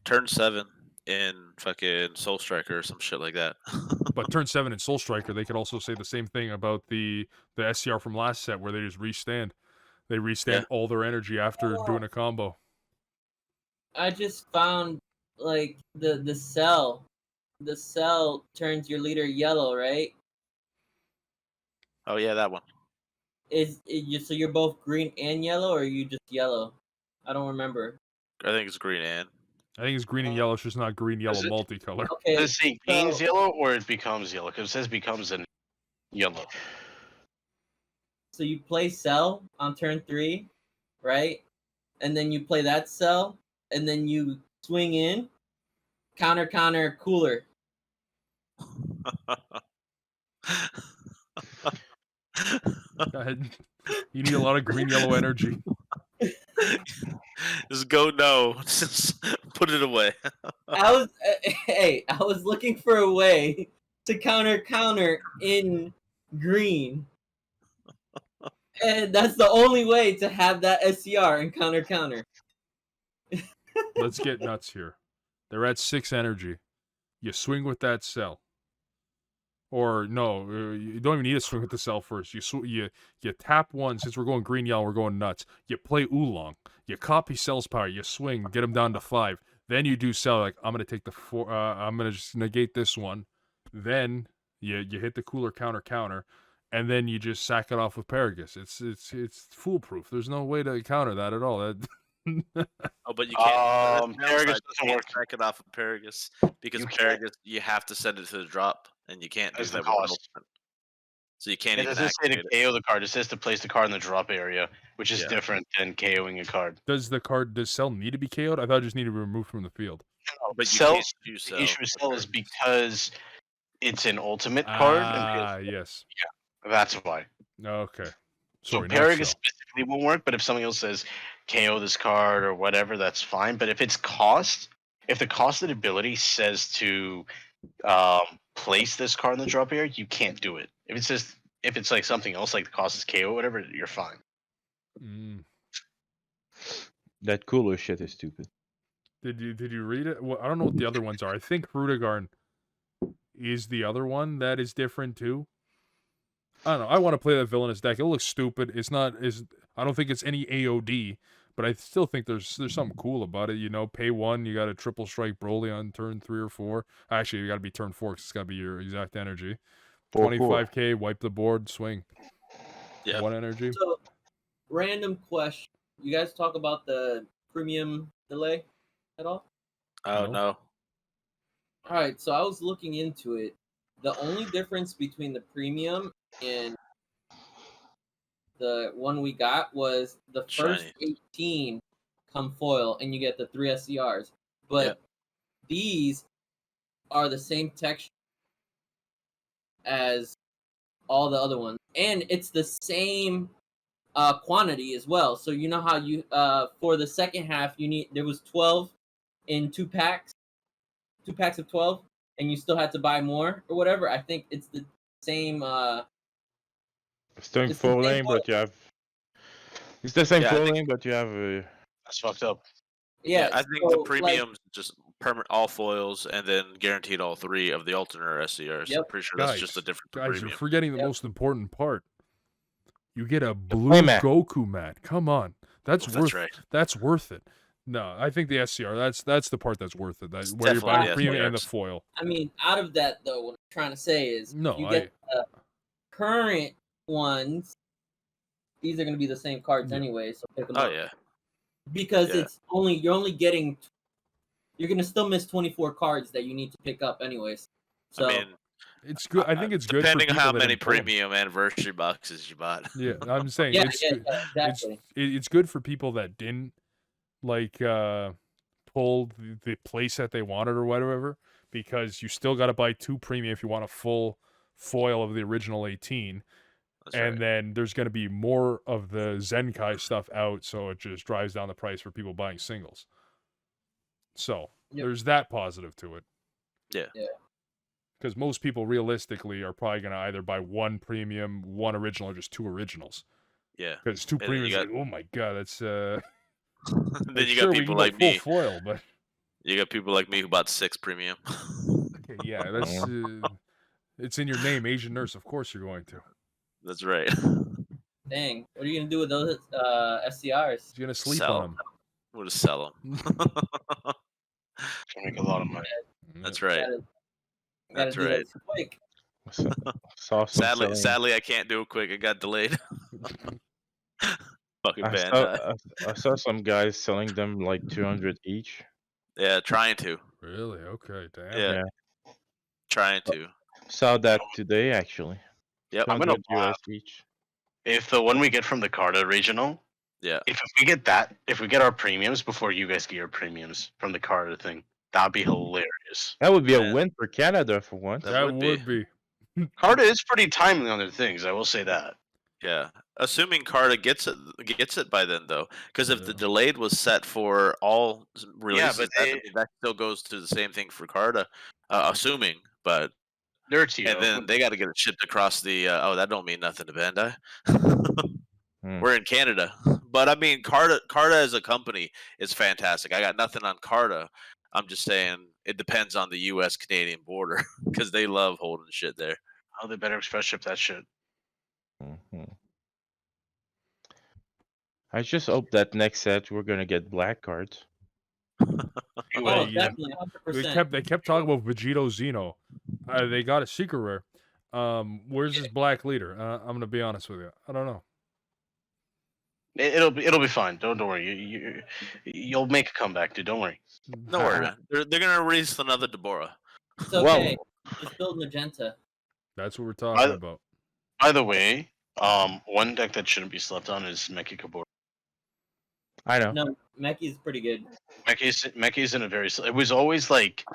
Speaker 2: turn 7 in fucking Soul Striker or some shit like that.
Speaker 3: But turn 7 in Soul Striker, they could also say the same thing about the SCR from last set where they just restand. They restand all their energy after doing a combo.
Speaker 6: I just found like the cell. The cell turns your leader yellow, right?
Speaker 2: Oh yeah, that one.
Speaker 6: So you're both green and yellow, or are you just yellow? I don't remember.
Speaker 2: I think it's green and.
Speaker 3: I think it's green and yellow. It's just not green, yellow, multicolor.
Speaker 6: Okay.
Speaker 4: Does it say gains yellow or it becomes yellow? Because it says becomes in yellow.
Speaker 6: So you play cell on turn 3, right? And then you play that cell, and then you swing in, counter, cooler.
Speaker 3: Go ahead. You need a lot of green yellow energy.
Speaker 2: Just go no. Just put it away.
Speaker 6: I was I was looking for a way to counter in green. And that's the only way to have that SCR and counter.
Speaker 3: Let's get nuts here. They're at 6 energy. You swing with that cell. Or no, you don't even need to swing with the cell first. You tap one. Since we're going green yellow, we're going nuts. You play oolong. You copy cell's power. You swing, get them down to 5. Then you do cell like I'm gonna take the 4. I'm gonna just negate this one. Then you hit the cooler counter, and then you just sack it off with Paragus. It's foolproof. There's no way to counter that at all.
Speaker 2: Oh, but you can't.
Speaker 4: Paragus
Speaker 2: You
Speaker 4: doesn't
Speaker 2: can't
Speaker 4: work.
Speaker 2: back it off of Paragus because
Speaker 4: You can't.
Speaker 2: Paragus you have to send it to the drop, and you can't do
Speaker 4: As the
Speaker 2: that with an
Speaker 4: cost.
Speaker 2: ultimate. So you can't
Speaker 4: It
Speaker 2: even
Speaker 4: doesn't say to
Speaker 2: activate it.
Speaker 4: KO the card. It says to place the card in the drop area, which is
Speaker 2: Yeah.
Speaker 4: different than KOing a card.
Speaker 3: Does cell need to be KO'd? I thought it just needed to be removed from the field.
Speaker 2: But you
Speaker 4: Cell's
Speaker 2: can't do
Speaker 4: the issue with
Speaker 2: with
Speaker 4: Cell is
Speaker 2: Paragus.
Speaker 4: because it's an ultimate card, and
Speaker 3: Yes.
Speaker 4: that's why.
Speaker 3: Okay.
Speaker 4: So
Speaker 3: Sorry, not
Speaker 4: Paragus
Speaker 3: Cell.
Speaker 4: specifically won't work, but if something else says KO this card or whatever, that's fine. But if it's cost, if the cost of the ability says to place this card in the drop area, you can't do it. If it's like something else, like the cost is KO or whatever, you're fine.
Speaker 3: Mm.
Speaker 1: That cooler shit is stupid.
Speaker 3: Did you read it? Well, I don't know what the other ones are. I think Fruitigarn is the other one that is different too. I don't know. I want to play that villainous deck. It looks stupid. It's not. I don't think it's any AOD, but I still think there's something cool about it. You know, pay 1, you got a triple strike Broly on turn 3 or 4. Actually, you got to be turn 4 because it's got to be your exact energy. 25k, wipe the board, swing.
Speaker 2: Yeah.
Speaker 3: 1 energy.
Speaker 6: So, random question. You guys talk about the premium delay at all?
Speaker 2: Oh
Speaker 3: No.
Speaker 2: no.
Speaker 6: All right, so I was looking into it. The only difference between the premium and the one we got was the first
Speaker 2: Shiny.
Speaker 6: 18 come foil, and you get the 3 SCRs. But
Speaker 2: Yep.
Speaker 6: these are the same texture as all the other ones, and it's the same quantity as well. So you know how you for the second half there was 12 in 2 packs of 12, and you still had to buy more or whatever. I think it's the same
Speaker 1: Same
Speaker 6: it's the same
Speaker 1: foiling, but you have. It's the same
Speaker 2: Yeah, I think-
Speaker 1: foiling, but you have.
Speaker 4: That's fucked up.
Speaker 6: yeah.
Speaker 2: I think
Speaker 6: so,
Speaker 2: the
Speaker 6: like,
Speaker 2: premiums just permanent all foils and then guaranteed all 3 of the alternate SCRs.
Speaker 6: Yep.
Speaker 2: I'm pretty sure that's just a different
Speaker 3: Guys, you're
Speaker 2: premium.
Speaker 3: forgetting the
Speaker 6: Yep.
Speaker 3: most important part. You get a blue
Speaker 1: playmat.
Speaker 3: Goku mat. Come on, that's
Speaker 2: That's
Speaker 3: worth.
Speaker 2: right.
Speaker 3: That's worth it. No, I think the SCR. That's the part that's worth it. That's where you're
Speaker 2: definitely
Speaker 3: buying
Speaker 6: the
Speaker 3: premium and the
Speaker 2: SCRs.
Speaker 3: foil.
Speaker 6: I mean, out of that though, what I'm trying to say is,
Speaker 3: No,
Speaker 6: if you get the current ones, these are going to be the same cards
Speaker 3: Yeah.
Speaker 6: anyway. So pick them
Speaker 2: Oh
Speaker 6: up.
Speaker 2: yeah.
Speaker 6: Because
Speaker 2: Yeah.
Speaker 6: you're only getting, you're going to still miss 24 cards that you need to pick up anyways. So
Speaker 2: I mean,
Speaker 3: It's good. I think it's good.
Speaker 2: depending
Speaker 3: for
Speaker 2: on how
Speaker 3: people that
Speaker 2: many
Speaker 3: didn't pull 'em.
Speaker 2: premium anniversary boxes you bought.
Speaker 3: Yeah, I'm saying
Speaker 6: yeah,
Speaker 3: it's
Speaker 6: yeah,
Speaker 3: good.
Speaker 6: yeah, exactly.
Speaker 3: It's good for people that didn't like pull the place that they wanted or whatever, because you still got to buy 2 premium if you want a full foil of the original 18.
Speaker 2: That's
Speaker 3: And
Speaker 2: right.
Speaker 3: then there's going to be more of the Zenkai stuff out, so it just drives down the price for people buying singles. So
Speaker 6: Yep.
Speaker 3: there's that positive to it.
Speaker 2: Yeah.
Speaker 6: Yeah.
Speaker 3: Because most people realistically are probably going to either buy 1 premium, 1 original, or just 2 originals.
Speaker 2: Yeah.
Speaker 3: Because 2
Speaker 2: then
Speaker 3: premiums,
Speaker 2: you got-
Speaker 3: like, oh my god, that's
Speaker 2: then
Speaker 3: like,
Speaker 2: you
Speaker 3: sure,
Speaker 2: got
Speaker 3: we
Speaker 2: people
Speaker 3: can go
Speaker 2: like
Speaker 3: full
Speaker 2: me.
Speaker 3: foil, but
Speaker 2: You got people like me who bought 6 premium.
Speaker 3: okay, yeah, that's it's in your name, Asian nurse. Of course, you're going to.
Speaker 2: That's right.
Speaker 6: Dang, what are you going to do with those SCRs?
Speaker 3: You're gonna sleep
Speaker 2: Sell
Speaker 3: on
Speaker 2: 'em.
Speaker 3: them.
Speaker 2: We'll just sell them.
Speaker 4: Can make a lot of money.
Speaker 2: That's right.
Speaker 6: Gotta
Speaker 2: That's
Speaker 6: do
Speaker 2: right.
Speaker 6: that quick.
Speaker 1: Saw some selling.
Speaker 2: Sadly, I can't do it quick. It got delayed. Fucking
Speaker 1: I
Speaker 2: Bandai.
Speaker 1: saw some guys selling them like 200 each.
Speaker 2: Yeah, trying to.
Speaker 3: Really? Okay, damn.
Speaker 2: Yeah.
Speaker 1: Yeah.
Speaker 2: Trying to.
Speaker 1: Saw that today actually.
Speaker 2: Yep.
Speaker 4: I'm gonna
Speaker 1: 200 US
Speaker 4: laugh.
Speaker 1: each.
Speaker 4: If the one we get from the Carta regional,
Speaker 2: Yeah.
Speaker 4: if we get that, if we get our premiums before you guys get your premiums from the Carta thing, that'd be hilarious.
Speaker 1: That would be
Speaker 2: Yeah.
Speaker 1: a win for Canada for once.
Speaker 2: That
Speaker 3: That
Speaker 2: would
Speaker 3: would be.
Speaker 4: Carta is pretty timely on their things. I will say that.
Speaker 2: Yeah, assuming Carta gets it by then, though, because if the
Speaker 3: Yeah.
Speaker 2: delayed was set for all releases,
Speaker 4: but
Speaker 2: that still goes to the same thing for Carta, assuming. But
Speaker 4: they're
Speaker 2: and
Speaker 4: TO.
Speaker 2: then they got to get it shipped across the. Oh, that don't mean nothing to Bandai.
Speaker 1: Hmm.
Speaker 2: We're in Canada, but I mean, Carta as a company is fantastic. I got nothing on Carta. I'm just saying it depends on the U.S. Canadian border because they love holding shit there.
Speaker 4: Oh, they better express ship that shit.
Speaker 1: Mhm. I just hope that next set we're gonna get black cards.
Speaker 4: You
Speaker 6: Oh,
Speaker 4: will.
Speaker 3: Hey,
Speaker 6: definitely,
Speaker 3: They
Speaker 6: 100%.
Speaker 3: kept talking about Vegito Xeno. They got a secret rare. Where's this black leader? I'm gonna be honest with you. I don't know.
Speaker 4: It'll be fine. Don't worry. You'll make a comeback, dude. Don't worry.
Speaker 2: No worry, man. They're gonna release another Deborah.
Speaker 6: It's
Speaker 1: Well,
Speaker 6: okay. Just build magenta.
Speaker 3: That's what we're
Speaker 4: By,
Speaker 3: talking about.
Speaker 4: by the way, one deck that shouldn't be slept on is Meki Kabor.
Speaker 1: I know.
Speaker 6: No, Meki's pretty good.
Speaker 4: Meki's in a very. It was always like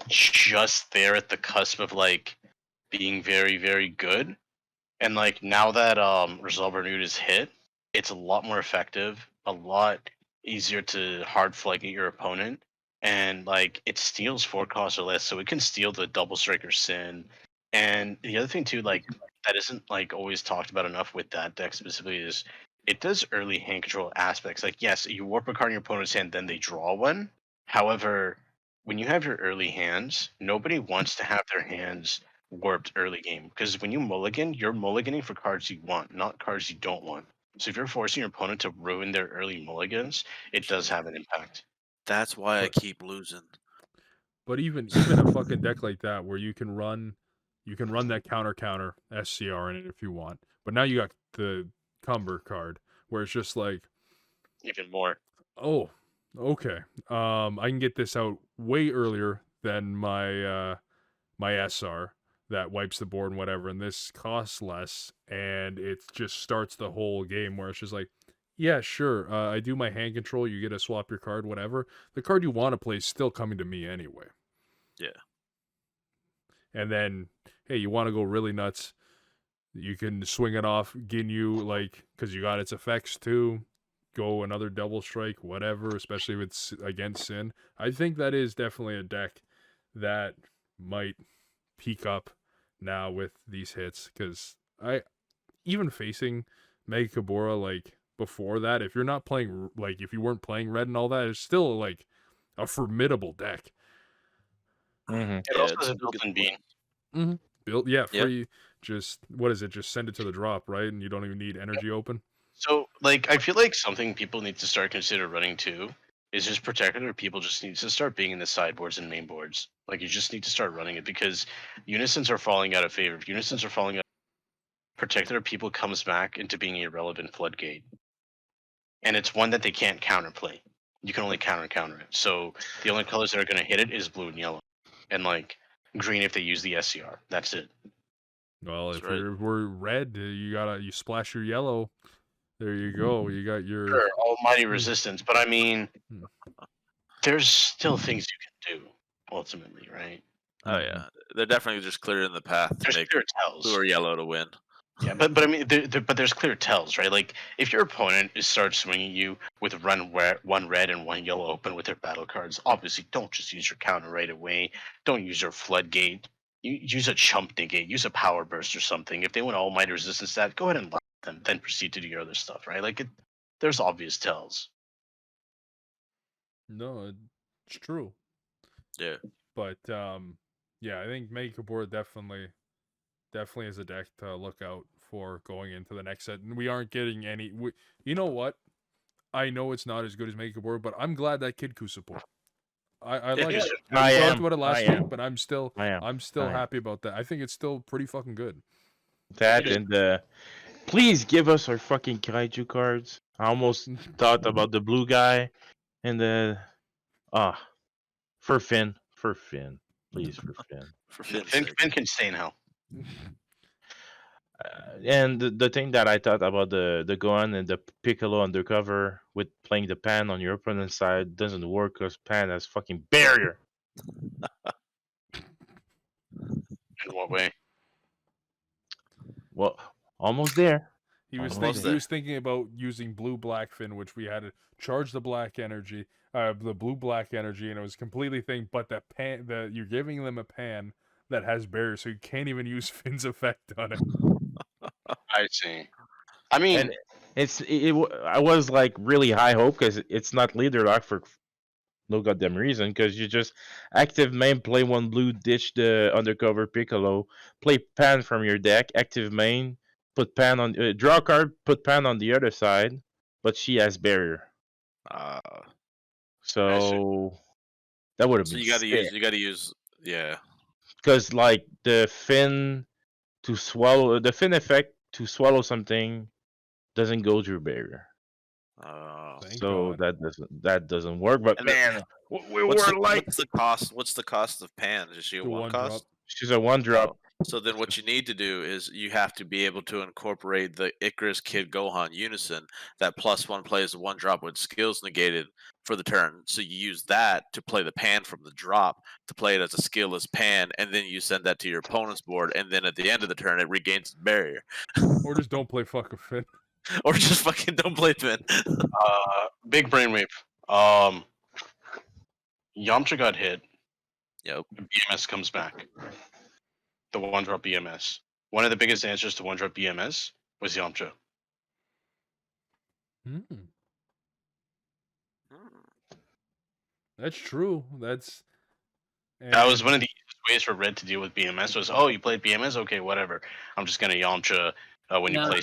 Speaker 4: just there at the cusp of like being very very good, and like now that Resolve Renewed is hit, it's a lot more effective, a lot easier to hard flag at your opponent, and like it steals 4 costs or less, so it can steal the Double Striker Sin. And the other thing too, like that isn't like always talked about enough with that deck specifically is it does early hand control aspects. Like yes, you warp a card in your opponent's hand, then they draw one. However, when you have your early hands, nobody wants to have their hands warped early game because when you mulligan, you're mulliganing for cards you want, not cards you don't want. So if you're forcing your opponent to ruin their early mulligans, it does have an impact.
Speaker 2: That's why I
Speaker 3: But
Speaker 2: keep losing.
Speaker 3: but even a fucking deck like that where you can run that counter SCR in it if you want. But now you got the Cumber card where it's just like,
Speaker 4: Even more.
Speaker 3: oh, okay. I can get this out way earlier than my SR that wipes the board and whatever, and this costs less, and it just starts the whole game where it's just like, yeah, sure, I do my hand control, you get to swap your card, whatever. The card you want to play is still coming to me anyway.
Speaker 2: Yeah.
Speaker 3: And then, hey, you want to go really nuts, you can swing it off Ginyu, like, because you got its effects too. Go another double strike, whatever, especially with against Sin. I think that is definitely a deck that might peak up now with these hits because I even facing Mega Kabora like before that, if you're not playing like if you weren't playing red and all that, it's still like a formidable deck.
Speaker 1: Mm-hmm.
Speaker 4: It
Speaker 2: Yeah,
Speaker 4: also
Speaker 2: it's
Speaker 4: has a
Speaker 2: still good
Speaker 4: built-in
Speaker 2: to play.
Speaker 4: bean.
Speaker 3: Built, yeah,
Speaker 2: Yeah.
Speaker 3: free. Just what is it? Just send it to the drop, right? And you don't even need energy open.
Speaker 4: So, like, I feel like something people need to start consider running too is just Protector, or people just need to start being in the sideboards and main boards. Like, you just need to start running it because Unisons are falling out of favor. If Unisons are falling out, Protector of People comes back into being a irrelevant floodgate. And it's one that they can't counterplay. You can only counter it. So the only colors that are going to hit it is blue and yellow, and like green if they use the SCR. That's it.
Speaker 3: Well,
Speaker 2: That's
Speaker 3: if
Speaker 2: right.
Speaker 3: we're red, you splash your yellow. There you go. You got your
Speaker 4: Sure, almighty resistance, but I mean,
Speaker 3: Hmm.
Speaker 4: there's still things you can do ultimately, right?
Speaker 2: Oh yeah, they're definitely just clearing the path to
Speaker 4: There's
Speaker 2: make
Speaker 4: clear
Speaker 2: blue
Speaker 4: tells.
Speaker 2: or yellow to win.
Speaker 4: Yeah, but I mean, but there's clear tells, right? Like if your opponent starts swinging you with one red and one yellow open with their battle cards, obviously don't just use your counter right away. Don't use your floodgate. You use a chump negate. Use a power burst or something. If they want almighty resistance stat, go ahead and lock them. Then proceed to do your other stuff, right? Like there's obvious tells.
Speaker 3: No, it's true.
Speaker 2: Yeah.
Speaker 3: But yeah, I think Mega Kabora definitely is a deck to look out for going into the next set. And we aren't getting any. You know what? I know it's not as good as Mega Kabora, but I'm glad that Kid Ku support. I like
Speaker 4: Yeah.
Speaker 3: it.
Speaker 1: I
Speaker 3: We talked
Speaker 1: am.
Speaker 3: about it last
Speaker 1: I am.
Speaker 3: week, but I'm still
Speaker 1: I am.
Speaker 3: happy about that. I think it's still pretty fucking good.
Speaker 1: That
Speaker 6: It is.
Speaker 1: and please give us our fucking kaiju cards. I almost thought about the blue guy and the for Finn, please for Finn.
Speaker 2: For Finn's
Speaker 4: Finn,
Speaker 2: sake.
Speaker 4: Finn can stay in hell.
Speaker 1: And the thing that I thought about the Gohan and the Piccolo undercover with playing the Pan on your opponent's side doesn't work because Pan has fucking barrier.
Speaker 4: In what way?
Speaker 1: Well, almost there.
Speaker 3: He was
Speaker 1: Almost
Speaker 3: thinking. He was thinking about using blue black fin, which we had to charge the black energy, the blue black energy, and it was completely thing. But the pan, you're giving them a pan that has barriers, so you can't even use Finn's effect on it.
Speaker 4: I see. I mean,
Speaker 1: And I was like really high hope because it's not leader lock for no goddamn reason, because you just active main, play one blue, ditch the undercover Piccolo, play pan from your deck, active main, put pan on draw card, put pan on the other side, but she has barrier,
Speaker 2: Uh,
Speaker 1: so that would have
Speaker 2: so
Speaker 1: been
Speaker 2: you got to
Speaker 1: sick.
Speaker 2: use. Yeah.
Speaker 1: Because like the fin to swallow the fin effect to swallow something doesn't go through barrier.
Speaker 2: Oh.
Speaker 3: Thank
Speaker 1: So
Speaker 3: God.
Speaker 1: that doesn't work. But
Speaker 2: And then-
Speaker 1: man, we were like,
Speaker 2: what's the cost? What's the cost of pan? Is she a
Speaker 3: The
Speaker 2: one
Speaker 3: one
Speaker 2: cost?
Speaker 3: drop.
Speaker 1: she's a one drop.
Speaker 2: Oh, so then what you need to do is you have to be able to incorporate the Icarus Kid Gohan unison, that +1 plays a one drop with skills negated for the turn. So you use that to play the pan from the drop to play it as a skillless pan, and then you send that to your opponent's board, and then at the end of the turn it regains its barrier.
Speaker 3: Or just don't play fucking Finn.
Speaker 2: Or just fucking don't play Finn.
Speaker 4: big brainwave. Yamcha got hit.
Speaker 2: Yep.
Speaker 4: BMS comes back. The one drop BMS. One of the biggest answers to one drop BMS was Yamcha.
Speaker 3: Hmm.
Speaker 2: Hmm.
Speaker 3: That's true. That's.
Speaker 4: That was
Speaker 3: and-
Speaker 4: one of the easiest ways for Red to deal with BMS. Was, oh, you played BMS, okay, whatever. I'm just gonna Yamcha when you
Speaker 6: No.
Speaker 4: play.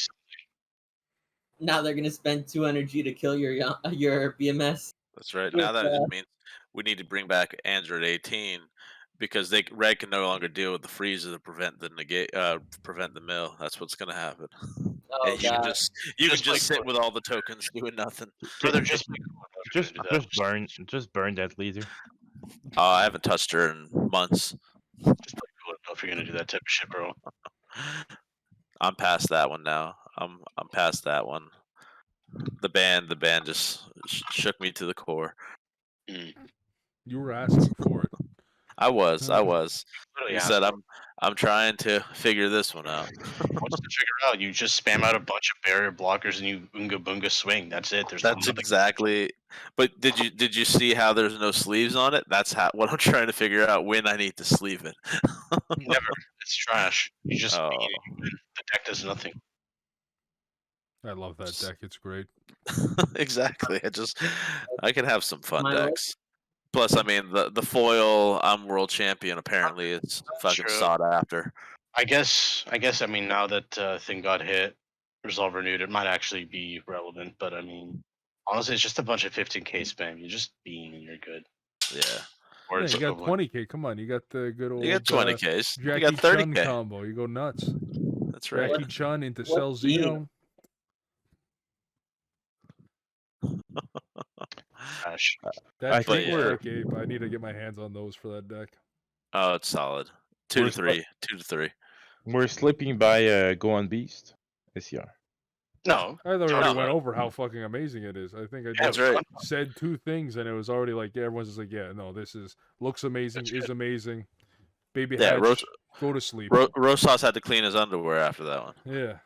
Speaker 6: Now they're gonna spend 2 energy to kill your BMS.
Speaker 2: That's right.
Speaker 6: With,
Speaker 2: Now that just means we need to bring back Android 18 because Red can no longer deal with the freezes to prevent the mill. That's what's gonna happen.
Speaker 6: Oh
Speaker 2: And you can
Speaker 6: god.
Speaker 2: just
Speaker 4: Just like
Speaker 2: sit with all the tokens doing nothing.
Speaker 4: Brother, just be cool enough to
Speaker 1: Just
Speaker 4: do that.
Speaker 1: just burn that leader.
Speaker 2: I haven't touched her in months.
Speaker 4: Just play cool enough if you're gonna do that type of shit, bro.
Speaker 2: I'm past that one now. I'm past that one. The band just shook me to the core.
Speaker 3: You were asking for it.
Speaker 2: I was.
Speaker 4: Literally
Speaker 2: You
Speaker 4: ask
Speaker 2: said
Speaker 4: for it.
Speaker 2: I'm trying to figure this one out.
Speaker 4: Once you figure out, you just spam out a bunch of barrier blockers and you unga bunga swing. That's it. There's
Speaker 2: That's
Speaker 4: nothing.
Speaker 2: exactly. But did you see how there's no sleeves on it? That's what I'm trying to figure out when I need to sleeve it.
Speaker 4: Never. It's trash. You just
Speaker 2: Oh.
Speaker 4: beat it, you win. The deck does nothing.
Speaker 3: I love that deck. It's great.
Speaker 2: Exactly. I can have some fun
Speaker 6: My lord.
Speaker 2: decks. Plus, I mean, the foil I'm world champion apparently is fucking
Speaker 4: true.
Speaker 2: sought after.
Speaker 4: I guess. I mean, now that thing got hit, Resolve renewed, it might actually be relevant. But I mean, honestly, it's just a bunch of 15k spam. You just beam and you're good.
Speaker 2: Yeah.
Speaker 4: Or
Speaker 3: Yeah,
Speaker 4: it's
Speaker 3: you got
Speaker 4: equivalent.
Speaker 3: 20k. Come on, you got the good old
Speaker 2: You got 20Ks. You
Speaker 3: Jackie
Speaker 2: got
Speaker 3: Chun
Speaker 2: 30K.
Speaker 3: combo. You go nuts.
Speaker 2: That's right.
Speaker 3: Jackie Chun into
Speaker 6: What
Speaker 3: Cell
Speaker 6: team?
Speaker 3: Zeno.
Speaker 4: Trash.
Speaker 3: That
Speaker 1: I
Speaker 3: triple
Speaker 1: think we're-
Speaker 3: deck ape. I need to get my hands on those for that deck.
Speaker 2: Oh, it's solid. 2 to
Speaker 1: Where's
Speaker 2: 3. 2 to 3.
Speaker 1: We're slipping by Go on Beast SCR.
Speaker 4: No.
Speaker 3: I already
Speaker 4: No.
Speaker 3: went over how fucking amazing it is. I think I
Speaker 4: Yeah,
Speaker 3: just
Speaker 2: That's right.
Speaker 3: said 2 things and it was already like everyone's just like, yeah, no, this looks amazing,
Speaker 4: That's
Speaker 3: is
Speaker 4: good.
Speaker 3: amazing. Baby
Speaker 2: Yeah,
Speaker 3: Hatch, go to sleep.
Speaker 2: Rosas had to clean his underwear after that one.
Speaker 3: Yeah,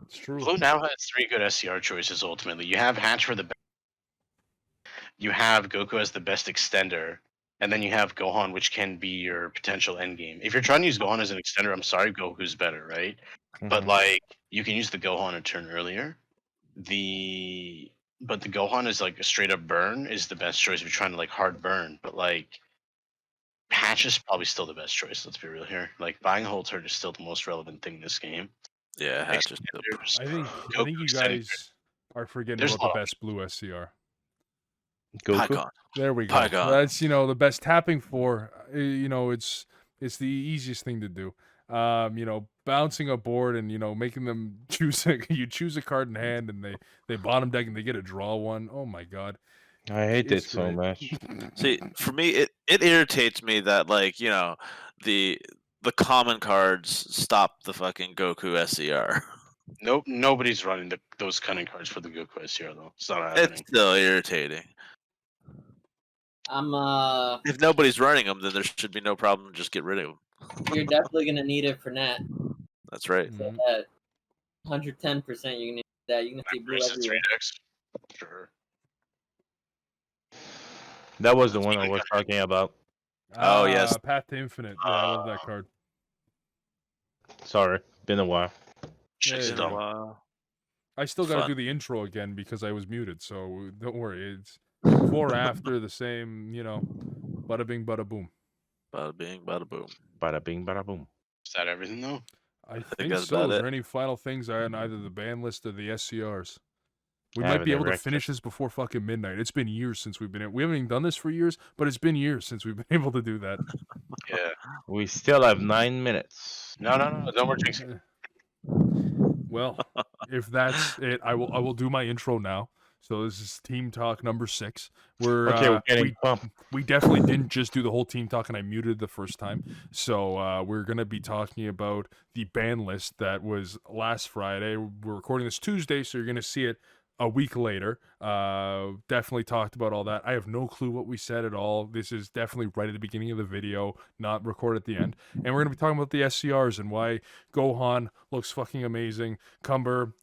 Speaker 3: it's true.
Speaker 4: Blue now has 3 good SCR choices. Ultimately, you have Hatch for the best. You have Goku as the best extender, and then you have Gohan, which can be your potential endgame. If you're trying to use Gohan as an extender, I'm sorry, Goku's better, right? But
Speaker 1: Mhm.
Speaker 4: like, you can use the Gohan a turn earlier. But the Gohan is like a straight up burn is the best choice if you're trying to like hard burn. But like, Hatch is probably still the best choice. Let's be real here. Like, buying a whole turn is still the most relevant thing in this game.
Speaker 2: Yeah, Hatch is the
Speaker 4: Extenders,
Speaker 3: I think
Speaker 4: Goku
Speaker 3: you
Speaker 4: extender.
Speaker 3: guys are forgetting
Speaker 4: There's
Speaker 3: about
Speaker 4: a lot
Speaker 3: the
Speaker 4: of
Speaker 3: best blue SCR.
Speaker 1: Goku.
Speaker 2: Pycon.
Speaker 3: There we go.
Speaker 2: Pygon.
Speaker 3: That's the best tapping for. It's the easiest thing to do. Bouncing a board and making them choose. You choose a card in hand and they bottom deck and they get a draw one. Oh my god.
Speaker 1: I hate
Speaker 3: It's
Speaker 1: it so
Speaker 3: great.
Speaker 1: much.
Speaker 2: See, for me, it irritates me that the common cards stop the fucking Goku SCR.
Speaker 4: Nope, nobody's running those cunning cards for the Goku SCR though. It's not happening.
Speaker 2: It's still irritating.
Speaker 6: I'm
Speaker 2: If nobody's running them, then there should be no problem. Just get rid of them.
Speaker 6: you're definitely gonna need it for Nat.
Speaker 2: That's right.
Speaker 3: Mhm.
Speaker 6: That 110%. You're gonna see that. You're gonna see blue
Speaker 4: Versus
Speaker 6: everywhere.
Speaker 4: 3X. Sure.
Speaker 1: That was the one I was talking about.
Speaker 2: Oh, yes.
Speaker 3: Path to Infinite. Yeah, I love that card.
Speaker 1: Sorry, been a while.
Speaker 4: Shit's
Speaker 3: Yeah,
Speaker 4: dumb.
Speaker 2: Wow.
Speaker 3: I still
Speaker 2: It's
Speaker 3: got to
Speaker 2: fun.
Speaker 3: do the intro again because I was muted. So don't worry. It's before, after, the same. Bada bing, bada boom.
Speaker 2: Bada bing, bada boom.
Speaker 1: Bada bing, bada boom.
Speaker 4: Is that everything though?
Speaker 3: I
Speaker 2: think
Speaker 3: think
Speaker 2: that's
Speaker 3: so.
Speaker 2: about
Speaker 3: Is
Speaker 2: it.
Speaker 3: there any final things on either the ban list or the SCRs? We
Speaker 1: I
Speaker 3: might
Speaker 1: have
Speaker 3: be
Speaker 1: a
Speaker 3: able to
Speaker 1: director.
Speaker 3: finish this before fucking midnight. It's been years since we haven't even done this for years, but it's been years since we've been able to do that.
Speaker 4: Yeah.
Speaker 1: We still have 9 minutes.
Speaker 4: No more jinxing.
Speaker 3: Well, if that's it, I will do my intro now. So this is Team Talk number 6. We're
Speaker 1: getting pumped.
Speaker 3: we definitely didn't just do the whole Team Talk, and I muted the first time. So we're gonna be talking about the ban list that was last Friday. We're recording this Tuesday, so you're gonna see it a week later. Definitely talked about all that. I have no clue what we said at all. This is definitely right at the beginning of the video, not recorded at the end. And we're gonna be talking about the SCRs and why Gohan looks fucking amazing. Cumber,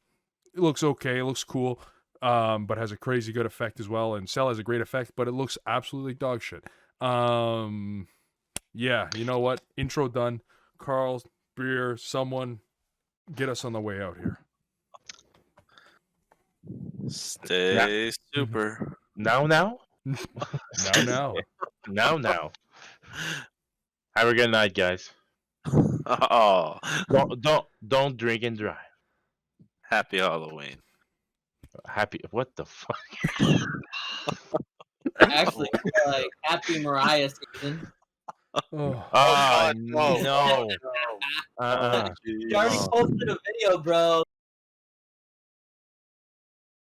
Speaker 3: it looks okay, it looks cool, but has a crazy good effect as well. And Cell has a great effect, but it looks absolutely dog shit. Yeah, you know what? Intro done. Carl, Beer, someone get us on the way out here.
Speaker 2: Stay super.
Speaker 1: Now.
Speaker 3: Now.
Speaker 1: Now. Have a good night, guys.
Speaker 2: Oh,
Speaker 1: Don't drink and drive.
Speaker 2: happy Halloween.
Speaker 1: Happy. What the fuck?
Speaker 6: Actually, like Happy Mariah season.
Speaker 3: Oh.
Speaker 1: Ah,
Speaker 2: God, no.
Speaker 1: no.
Speaker 2: Oh,
Speaker 6: You already
Speaker 2: jeez.
Speaker 6: posted a video, bro.